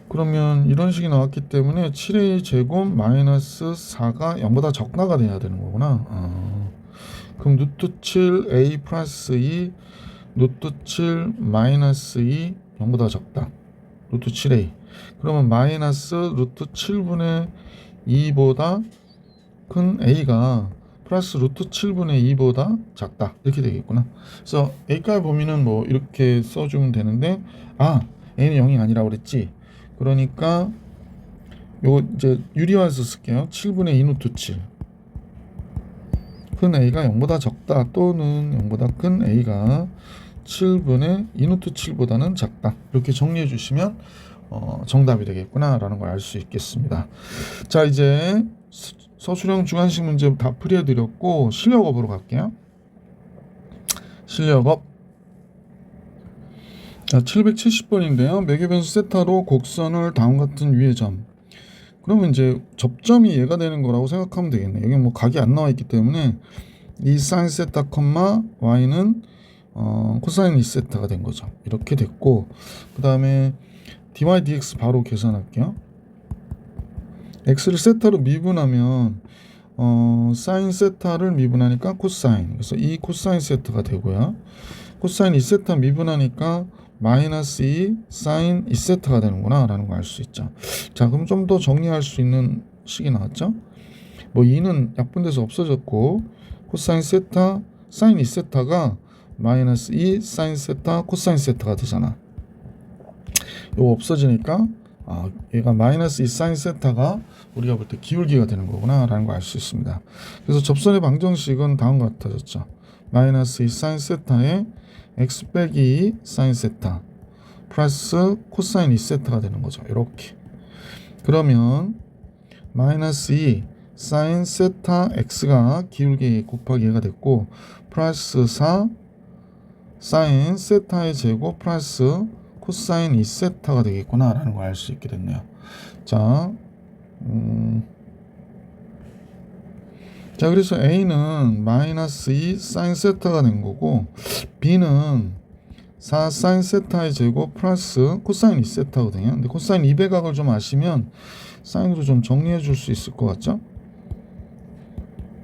그러면 이런 식이 나왔기 때문에 7a제곱 마이너스 4가 0보다 적다가 돼야 되는 거구나. 그럼 루트 7a 플러스 2 루트 7 마이너스 2 0보다 적다. 루트 7a 그러면 마이너스 루트 7분의 2보다 큰 a가 플러스 루트 7분의 2보다 작다 이렇게 되겠구나. 그래서 a값의 범위는 뭐 이렇게 써주면 되는데 a는 0이 아니라고 그랬지. 그러니까 요거 이제 유리화해서 쓸게요. 7분의 2 루트 7 큰 a가 0보다 적다 또는 0보다 큰 a가 7분의 2 루트 7보다는 작다 이렇게 정리해 주시면 정답이 되겠구나 라는 걸 알 수 있겠습니다. 자, 이제 서술형 주관식 문제 다 풀이해드렸고 실력업으로 갈게요. 실력업 770번인데요. 매개변수 세타로 곡선을 다음과 같은 위의 점. 그러면 이제 접점이 얘가 되는 거라고 생각하면 되겠네. 여기 뭐 각이 안 나와 있기 때문에 이 사인 세타 콤마 y는 코사인 2세타가 된 거죠. 이렇게 됐고 그 다음에 dy dx 바로 계산할게요. x를 세타로 미분하면 사인 세타를 미분하니까 코사인. 그래서 이 코사인 세타가 되고요. 코사인 2세타 미분하니까 마이너스 2 사인 2세타가 되는구나 라는 걸 알 수 있죠. 자, 그럼 좀 더 정리할 수 있는 식이 나왔죠. 뭐 2는 약분돼서 없어졌고 코사인 세타 사인 2세타가 마이너스 2 사인 세타 코사인 세타가 되잖아. 이거 없어지니까 얘가 마이너스 2 사인 세타가 우리가 볼 때 기울기가 되는 거구나 라는 걸 알 수 있습니다. 그래서 접선의 방정식은 다음과 같아졌죠. 마이너스 2 사인 세타에 x 빼기 2 사인 세타 플러스 코사인 2세타가 되는 거죠. 이렇게. 그러면 마이너스 2 사인 세타 x가 기울기 곱하기 얘가 됐고 플러스 4 사인 세타의 제곱 플러스 코사인 2세타가 되겠구나 라는 걸 알 수 있게 됐네요. 자, 그래서 A는 마이너스 2 사인 세타가 된 거고 B는 4 사인 세타의 제곱 플러스 코사인 2세타거든요. 근데 코사인 2배각을 좀 아시면 사인으로 좀 정리해 줄 수 있을 것 같죠?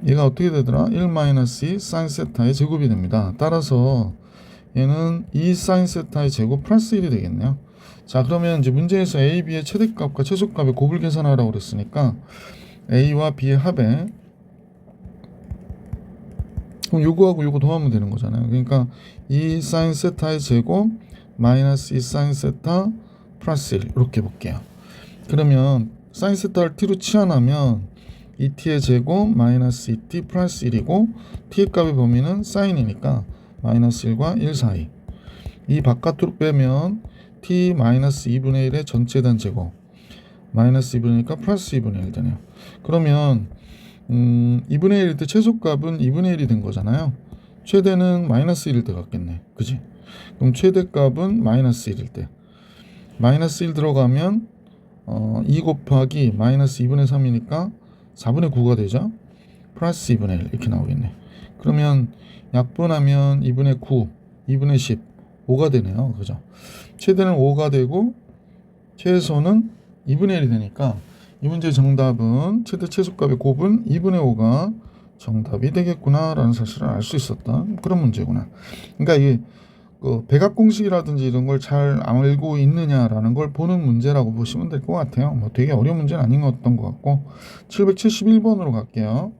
얘가 어떻게 되더라? 1 마이너스 2 사인 세타의 제곱이 됩니다. 따라서 얘는 2 사인 세타의 제곱 플러스 1이 되겠네요. 자, 그러면 이제 문제에서 A, B의 최대값과 최소값의 곱을 계산하라고 그랬으니까 A와 B의 합에 그럼 요거하고 요거 더하면 되는 거잖아요. 그러니까 2 사인 세타의 제곱 마이너스 2 사인 세타 플러스 1 이렇게 볼게요. 그러면 사인 세타를 t로 치환하면 2t의 제곱 마이너스 2t 플러스 1이고 t의 값의 범위는 사인이니까 마이너스 1과 1 사이. 이 바깥으로 빼면 t 마이너스 2분의 1의 전체 단 제곱 마이너스 2분의 1이니까 플러스 2분의 1 되네요. 그러면 2분의 1일 때 최소값은 2분의 1이 된 거잖아요. 최대는 마이너스 1일 때 같겠네. 그지? 그럼 최대값은 마이너스 1일 때 마이너스 1 들어가면 2 곱하기 마이너스 2분의 3이니까 4분의 9가 되죠. 플러스 2분의 1 이렇게 나오겠네. 그러면 약분하면 2분의 9, 2분의 10, 5가 되네요. 그죠? 최대는 5가 되고 최소는 2분의 1이 되니까 이 문제의 정답은 최대 최소값의 곱은 2분의 5가 정답이 되겠구나 라는 사실을 알 수 있었다. 그런 문제구나. 그러니까 이게 백악 공식이라든지 이런 걸 잘 알고 있느냐라는 걸 보는 문제라고 보시면 될 것 같아요. 뭐 되게 어려운 문제는 아닌 것 같고 771번으로 갈게요.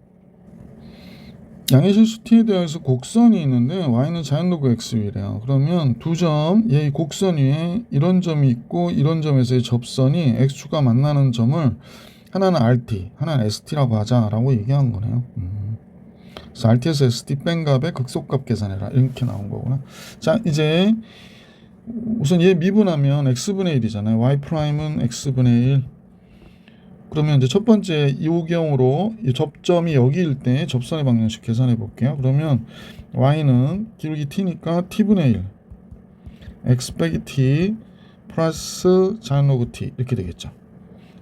양의 실수 t에 대해서 곡선이 있는데 y는 자연로그 x이래요. 그러면 두 점, 얘 곡선 위에 이런 점이 있고 이런 점에서의 접선이 x축과 만나는 점을 하나는 rt, 하나는 st라고 하자라고 얘기한 거네요. 그래서 rt에서 st 뺀 값의 극소값 계산해라 이렇게 나온 거구나. 자, 이제 우선 얘 미분하면 x분의 1이잖아요. y''은 x분의 1. 그러면 이제 첫 번째 이 경우로 이 접점이 여기일 때 접선의 방정식 계산해 볼게요. 그러면 y는 기울기 t니까 t분의 1 x 빼기 t 플러스 자연로그 t 이렇게 되겠죠.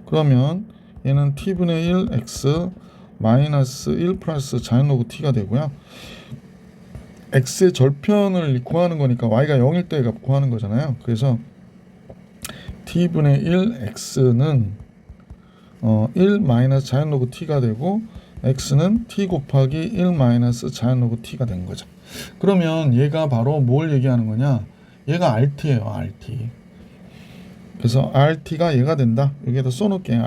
그러면 얘는 t분의 1 x 마이너스 1 플러스 자연로그 t가 되고요. x의 절편을 구하는 거니까 y가 0일 때 값 구하는 거잖아요. 그래서 t분의 1 x는 1 마이너스 자연로그 t가 되고 x는 t 곱하기 1 마이너스 자연로그 t가 된 거죠. 그러면 얘가 바로 뭘 얘기하는 거냐? 얘가 rt예요. rt. 그래서 rt가 얘가 된다. 여기에다 써놓을게요.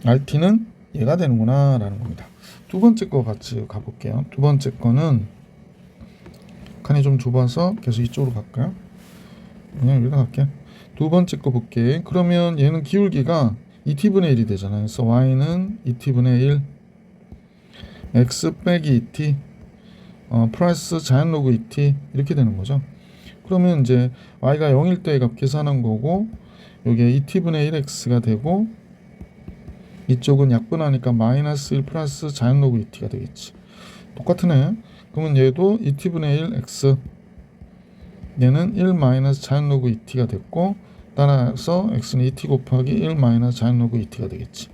rt는 얘가 되는구나 라는 겁니다. 두 번째 거 같이 가볼게요. 두 번째 거는 칸이 좀 좁아서 계속 이쪽으로 갈까요? 그냥 여기다 갈게요. 두 번째 거 볼게. 그러면 얘는 기울기가 2t분의 1이 되잖아요. 그래서 y는 2t분의 1 x 빼기 2t 플러스 자연로그 2t 이렇게 되는 거죠. 그러면 이제 y가 0일 때 값 계산한 거고 여기에 2t분의 1x가 되고 이쪽은 약분하니까 마이너스 1 플러스 자연로그 2t가 되겠지. 똑같으네. 그러면 얘도 2t분의 1 x 얘는 1 마이너스 자연로그 2t가 됐고 따라서 x는 2t 곱하기 1 마이너스 자연로그 2t가 되겠지.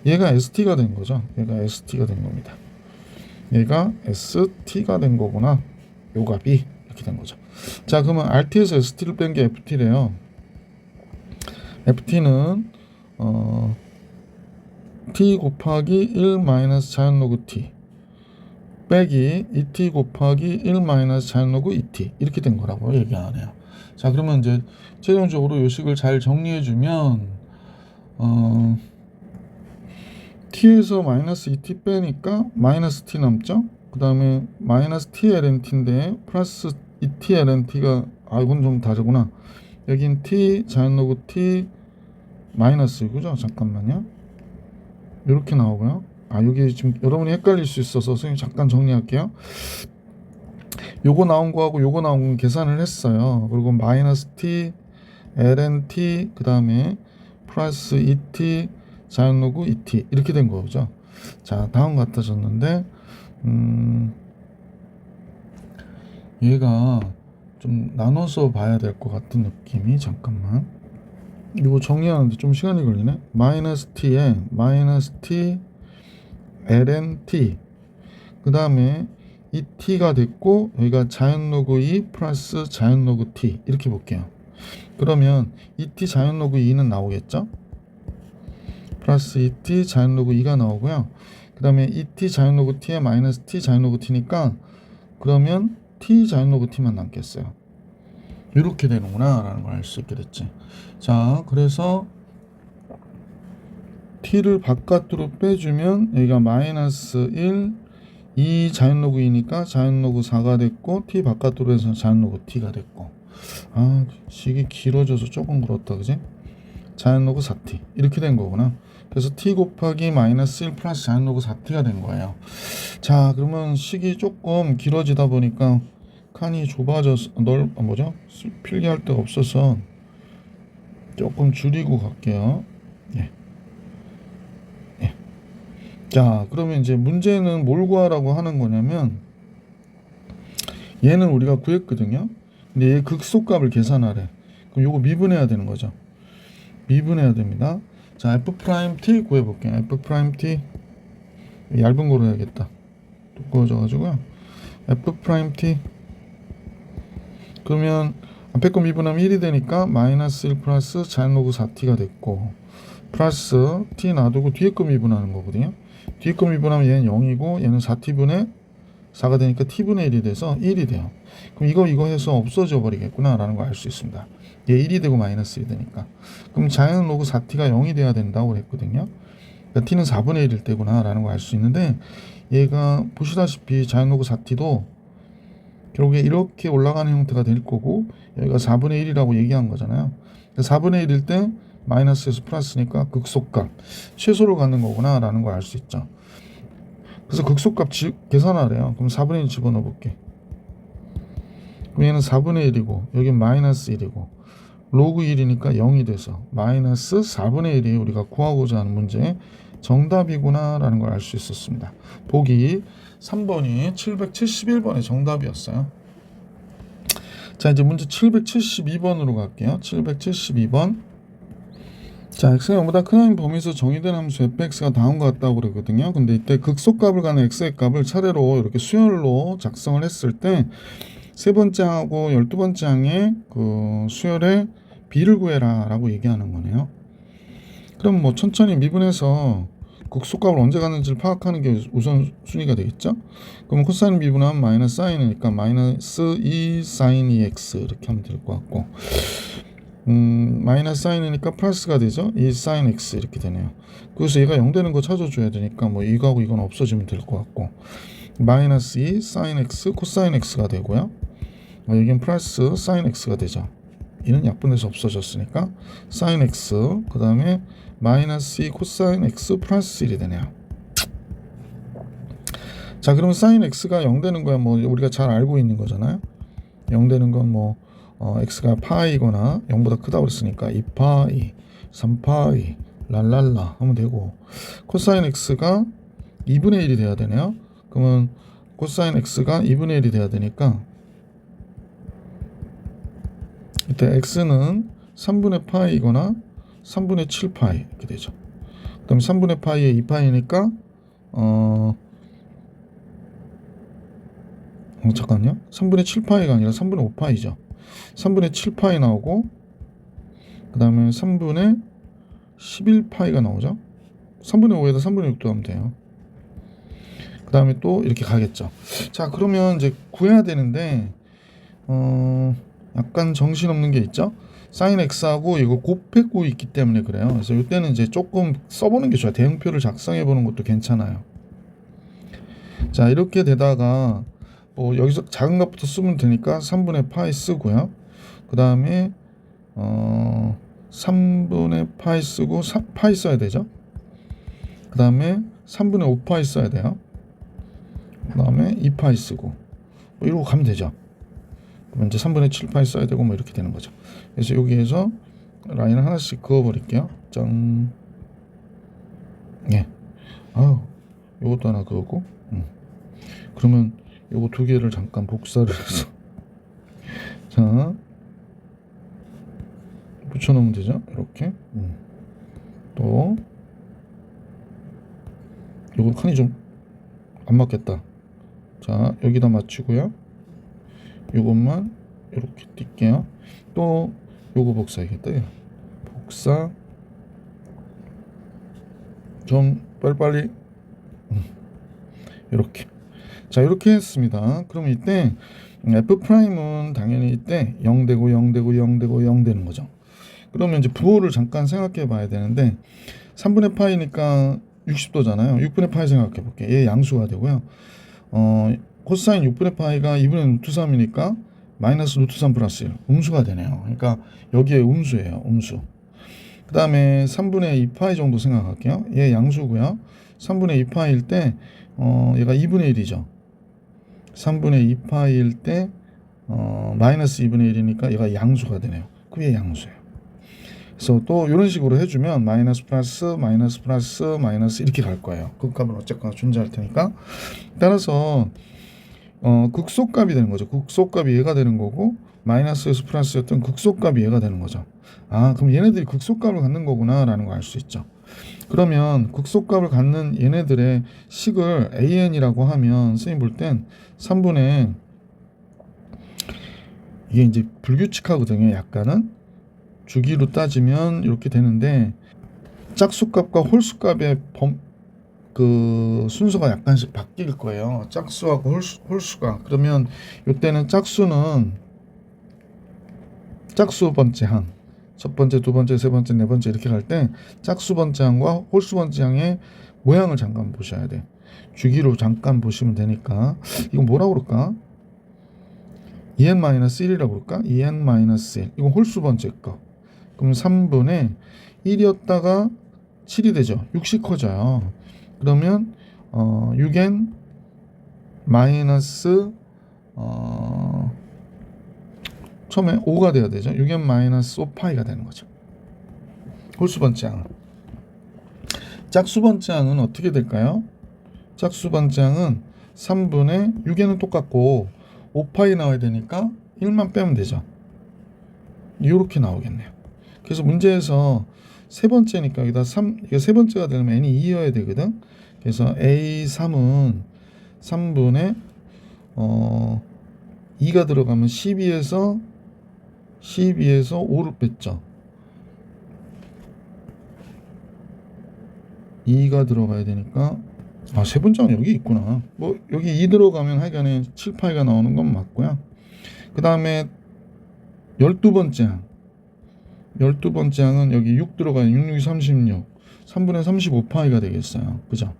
얘가 st가 된 거죠. 얘가 st가 된 겁니다. 얘가 st가 된 거구나. 요 값이 이렇게 된 거죠. 자, 그러면 rt에서 st를 뺀 게 ft래요. ft는 t 곱하기 1 마이너스 자연로그 t 빼기 2t 곱하기 1 마이너스 자연로그 2t 이렇게 된 거라고 얘기하네요. 자, 그러면 이제 최종적으로 요식을 잘 정리해 주면 t에서 마이너스 2t 빼니까 마이너스 t 남죠? 그 다음에 마이너스 t lnt인데 플러스 2t lnt가 이건 좀 다르구나. 여긴 t 자연 로그 t 마이너스 그죠? 잠깐만요. 이렇게 나오고요. 여기 지금 여러분이 헷갈릴 수 있어서 선생님 잠깐 정리할게요. 요거 나온 거하고 요거 나온 건 계산을 했어요. 그리고 마이너스 t lnt 그 다음에 플러스 2t 자연 로그 2t 이렇게 된 거죠. 자, 다음 같아졌는데 얘가 좀 나눠서 봐야 될 것 같은 느낌이. 잠깐만, 이거 정리하는데 좀 시간이 걸리네. 마이너스 t에 마이너스 t lnt 그 다음에 이 t가 됐고 여기가 자연 로그 2 플러스 자연 로그 t 이렇게 볼게요. 그러면 2t 자연 로그 2는 나오겠죠? 플러스 2t 자연 로그 2가 나오고요. 그 다음에 2t 자연 로그 t에 마이너스 t 자연 로그 t니까 그러면 t 자연 로그 t만 남겠어요. 이렇게 되는구나 라는 걸 알 수 있게 됐지. 자, 그래서 t를 바깥으로 빼주면 여기가 마이너스 1 2 자연 로그 2니까 자연 로그 4가 됐고 t 바깥으로 해서 자연 로그 t가 됐고. 식이 길어져서 조금 그렇다 그지? 자연 로그 4t 이렇게 된 거구나. 그래서 t 곱하기 마이너스 1 플러스 자연 로그 4t가 된 거예요. 자, 그러면 식이 조금 길어지다 보니까 칸이 좁아져서 필기할 데가 없어서 조금 줄이고 갈게요. 예. 자, 그러면 이제 문제는 뭘 구하라고 하는 거냐면 얘는 우리가 구했거든요. 근데 얘 극소값을 계산하래. 그럼 요거 미분해야 되는 거죠. 미분해야 됩니다. 자, f'(t) 구해볼게요. f'(t) 얇은 거로 해야겠다. 두꺼워져 가지고요. f'(t) 그러면 앞에 거 미분하면 1이 되니까 마이너스 1 플러스 자연 로그 4t가 됐고 플러스 t 놔두고 뒤에 거 미분하는 거거든요. 뒤에 거 미분하면 얘는 0이고 얘는 4t분의 4가 되니까 t분의 1이 돼서 1이 돼요. 그럼 이거 해서 없어져 버리겠구나 라는 걸 알 수 있습니다. 얘 1이 되고 마이너스 1이 되니까. 그럼 자연 로그 4t가 0이 돼야 된다고 그랬거든요. 그러니까 t는 4분의 1일 때구나 라는 걸 알 수 있는데 얘가 보시다시피 자연 로그 4t도 결국에 이렇게 올라가는 형태가 될 거고 여기가 4분의 1이라고 얘기한 거잖아요. 4분의 1일 때 마이너스에서 플러스니까 극소값 최소로 가는 거구나 라는 걸 알 수 있죠. 그래서 극소값 계산하래요. 그럼 4분의 1 집어넣어 볼게. 그럼 얘는 4분의 1이고 여긴 마이너스 1이고 로그 1이니까 0이 돼서 마이너스 4분의 1이 우리가 구하고자 하는 문제의 정답이구나 라는 걸 알 수 있었습니다. 보기 3번이 771번의 정답이었어요. 자, 이제 문제 772번으로 갈게요. 772번. 자, x가 0보다 큰 함인 범위에서 정의된 함수 fx가 다음과 같다고 그러거든요. 근데 이때 극소값을 가는 x의 값을 차례로 이렇게 수열로 작성을 했을 때 세 번째 항하고 12번째 항의 그 수열의 비를 구해라 라고 얘기하는 거네요. 그럼 뭐 천천히 미분해서 극소값을 언제 갔는지를 파악하는 게 우선 순위가 되겠죠. 그럼 코사인 미분하면 마이너스 사인이니까 마이너스 2 사인 2x 이렇게 하면 될 것 같고 마이너스 사인이니까 플러스가 되죠. 2 사인 x 이렇게 되네요. 그래서 얘가 0 되는 거 찾아줘야 되니까 뭐 이거하고 이건 없어지면 될 것 같고 마이너스 2 사인 x 코사인 x가 되고요. 여긴 플러스 사인 x가 되죠. 이는 약분돼서 없어졌으니까 사인 x 그 다음에 마이너스 2 코사인 x 플러스 1이 되네요. 자, 그러면 사인 x가 0 되는 거야 뭐 우리가 잘 알고 있는 거잖아요. 0 되는 건 뭐 x가 파이거나 0보다 크다고 그랬으니까 2파이 3파이 랄랄라 하면 되고 코사인 x가 2분의 1이 돼야 되네요. 그러면 코사인 x가 2분의 1이 돼야 되니까 이때 x는 3분의 파이거나 3분의 7파이 이렇게 되죠. 그럼 3분의 파이에 2파이니까 잠깐요. 3분의 7파이가 아니라 3분의 5파이죠. 3분의 7파이 나오고 그 다음에 3분의 11파이가 나오죠. 3분의 5에다 3분의 6도 하면 돼요. 그 다음에 또 이렇게 가겠죠. 자, 그러면 이제 구해야 되는데 약간 정신없는 게 있죠. sin x하고 이거 곱했고 있기 때문에 그래요. 그래서 이때는 이제 조금 써보는 게 좋아요. 대응표를 작성해 보는 것도 괜찮아요. 자, 이렇게 되다가 뭐 여기서 작은 값부터 쓰면 되니까 3분의 파이 쓰고요. 그 다음에 3분의 파이 쓰고 파이 써야 되죠. 그 다음에 3분의 5파이 써야 돼요. 그 다음에 2파이 쓰고 뭐 이러고 가면 되죠. 그러면 이제 3분의 7파이 써야 되고 뭐 이렇게 되는 거죠. 그래서 여기에서 라인을 하나씩 그어 버릴게요. 짠. 예. 아우, 요것도 하나 그었고. 그러면 요거 두 개를 잠깐 복사를 해서 자, 붙여놓으면 되죠. 이렇게. 또 요거 칸이 좀 안 맞겠다. 자, 여기다 맞추고요. 요것만 이렇게 뛸게요. 또 요거 복사해야겠다. 복사. 좀 빨리빨리. 이렇게. 자, 이렇게 했습니다. 그럼 이때 F'은 당연히 이때 0 되고 0 되고 0 되고 0 되는 거죠. 그러면 이제 부호를 잠깐 생각해 봐야 되는데 3분의 파이니까 60도잖아요. 6분의 파이 생각해 볼게요. 얘 양수가 되고요. 코사인 6분의 파이가 2분의 루트 3이니까 마이너스 루트 3 플러스 1 음수가 되네요. 그러니까 여기에 음수예요. 음수. 그 다음에 3분의 2파이 정도 생각할게요. 얘 양수고요. 3분의 2파이일 때 얘가 2분의 1이죠. 3분의 2파이일 때 마이너스 2분의 1이니까 얘가 양수가 되네요. 그게 양수예요. 그래서 또 이런 식으로 해주면 마이너스 플러스 마이너스 플러스 마이너스 이렇게 갈 거예요. 그 값은 어쨌거나 존재할 테니까. 따라서 극소값이 되는 거죠. 극소값이 얘가 되는 거고 마이너스에서 플러스였던 극소값이 얘가 되는 거죠. 아, 그럼 얘네들이 극소값을 갖는 거구나 라는 거 알 수 있죠. 그러면 극소값을 갖는 얘네들의 식을 AN이라고 하면 선생님 볼 땐 3분의 이게 이제 불규칙하거든요. 약간은 주기로 따지면 이렇게 되는데 짝수값과 홀수값의 그 순서가 약간씩 바뀔 거예요. 짝수하고 홀수가. 그러면 이때는 짝수는 짝수 번째 항, 첫 번째, 두 번째, 세 번째, 네 번째 이렇게 갈 때 짝수 번째 항과 홀수 번째 항의 모양을 잠깐 보셔야 돼. 주기로 잠깐 보시면 되니까. 이건 뭐라고 그럴까? 2n-1이라고 그럴까? 2n-1. 이건 홀수 번째 거. 그럼 3분의 1이었다가 7이 되죠. 6씩 커져요. 그러면 6n 마이너스 처음에 5가 돼야 되죠. 6n 마이너스 5파이가 되는 거죠. 홀수 번째 항은. 짝수 번째 항은 어떻게 될까요? 짝수 번째 항은 3분의 6n은 똑같고 5파이 나와야 되니까 1만 빼면 되죠. 이렇게 나오겠네요. 그래서 문제에서 세 번째니까 여기다 3, 이게 세 번째가 되려면 n이 2여야 되거든. 그래서 A3은 3분의 2가 들어가면 12에서 5를 뺐죠. 2가 들어가야 되니까 세 번째는 여기 있구나. 뭐 여기 2 들어가면 하여간에 7파이가 나오는 건 맞고요. 그 다음에 12번째 항. 12번째 항은 여기 6 들어가요. 6, 6이 36. 3분의 35파이가 되겠어요. 그죠?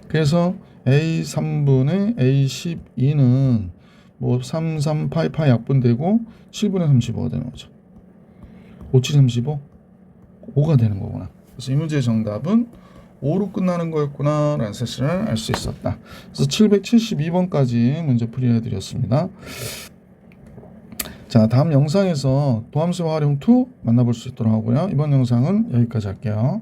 그래서 A3분의 A12는 뭐 3, 3, 파이 약분되고 7분의 35가 되는 거죠. 5, 7, 35? 5가 되는 거구나. 그래서 이 문제의 정답은 5로 끝나는 거였구나 라는 사실을 알 수 있었다. 그래서 772번까지 문제 풀이해 드렸습니다. 자, 다음 영상에서 도함수 활용 2 만나볼 수 있도록 하고요. 이번 영상은 여기까지 할게요.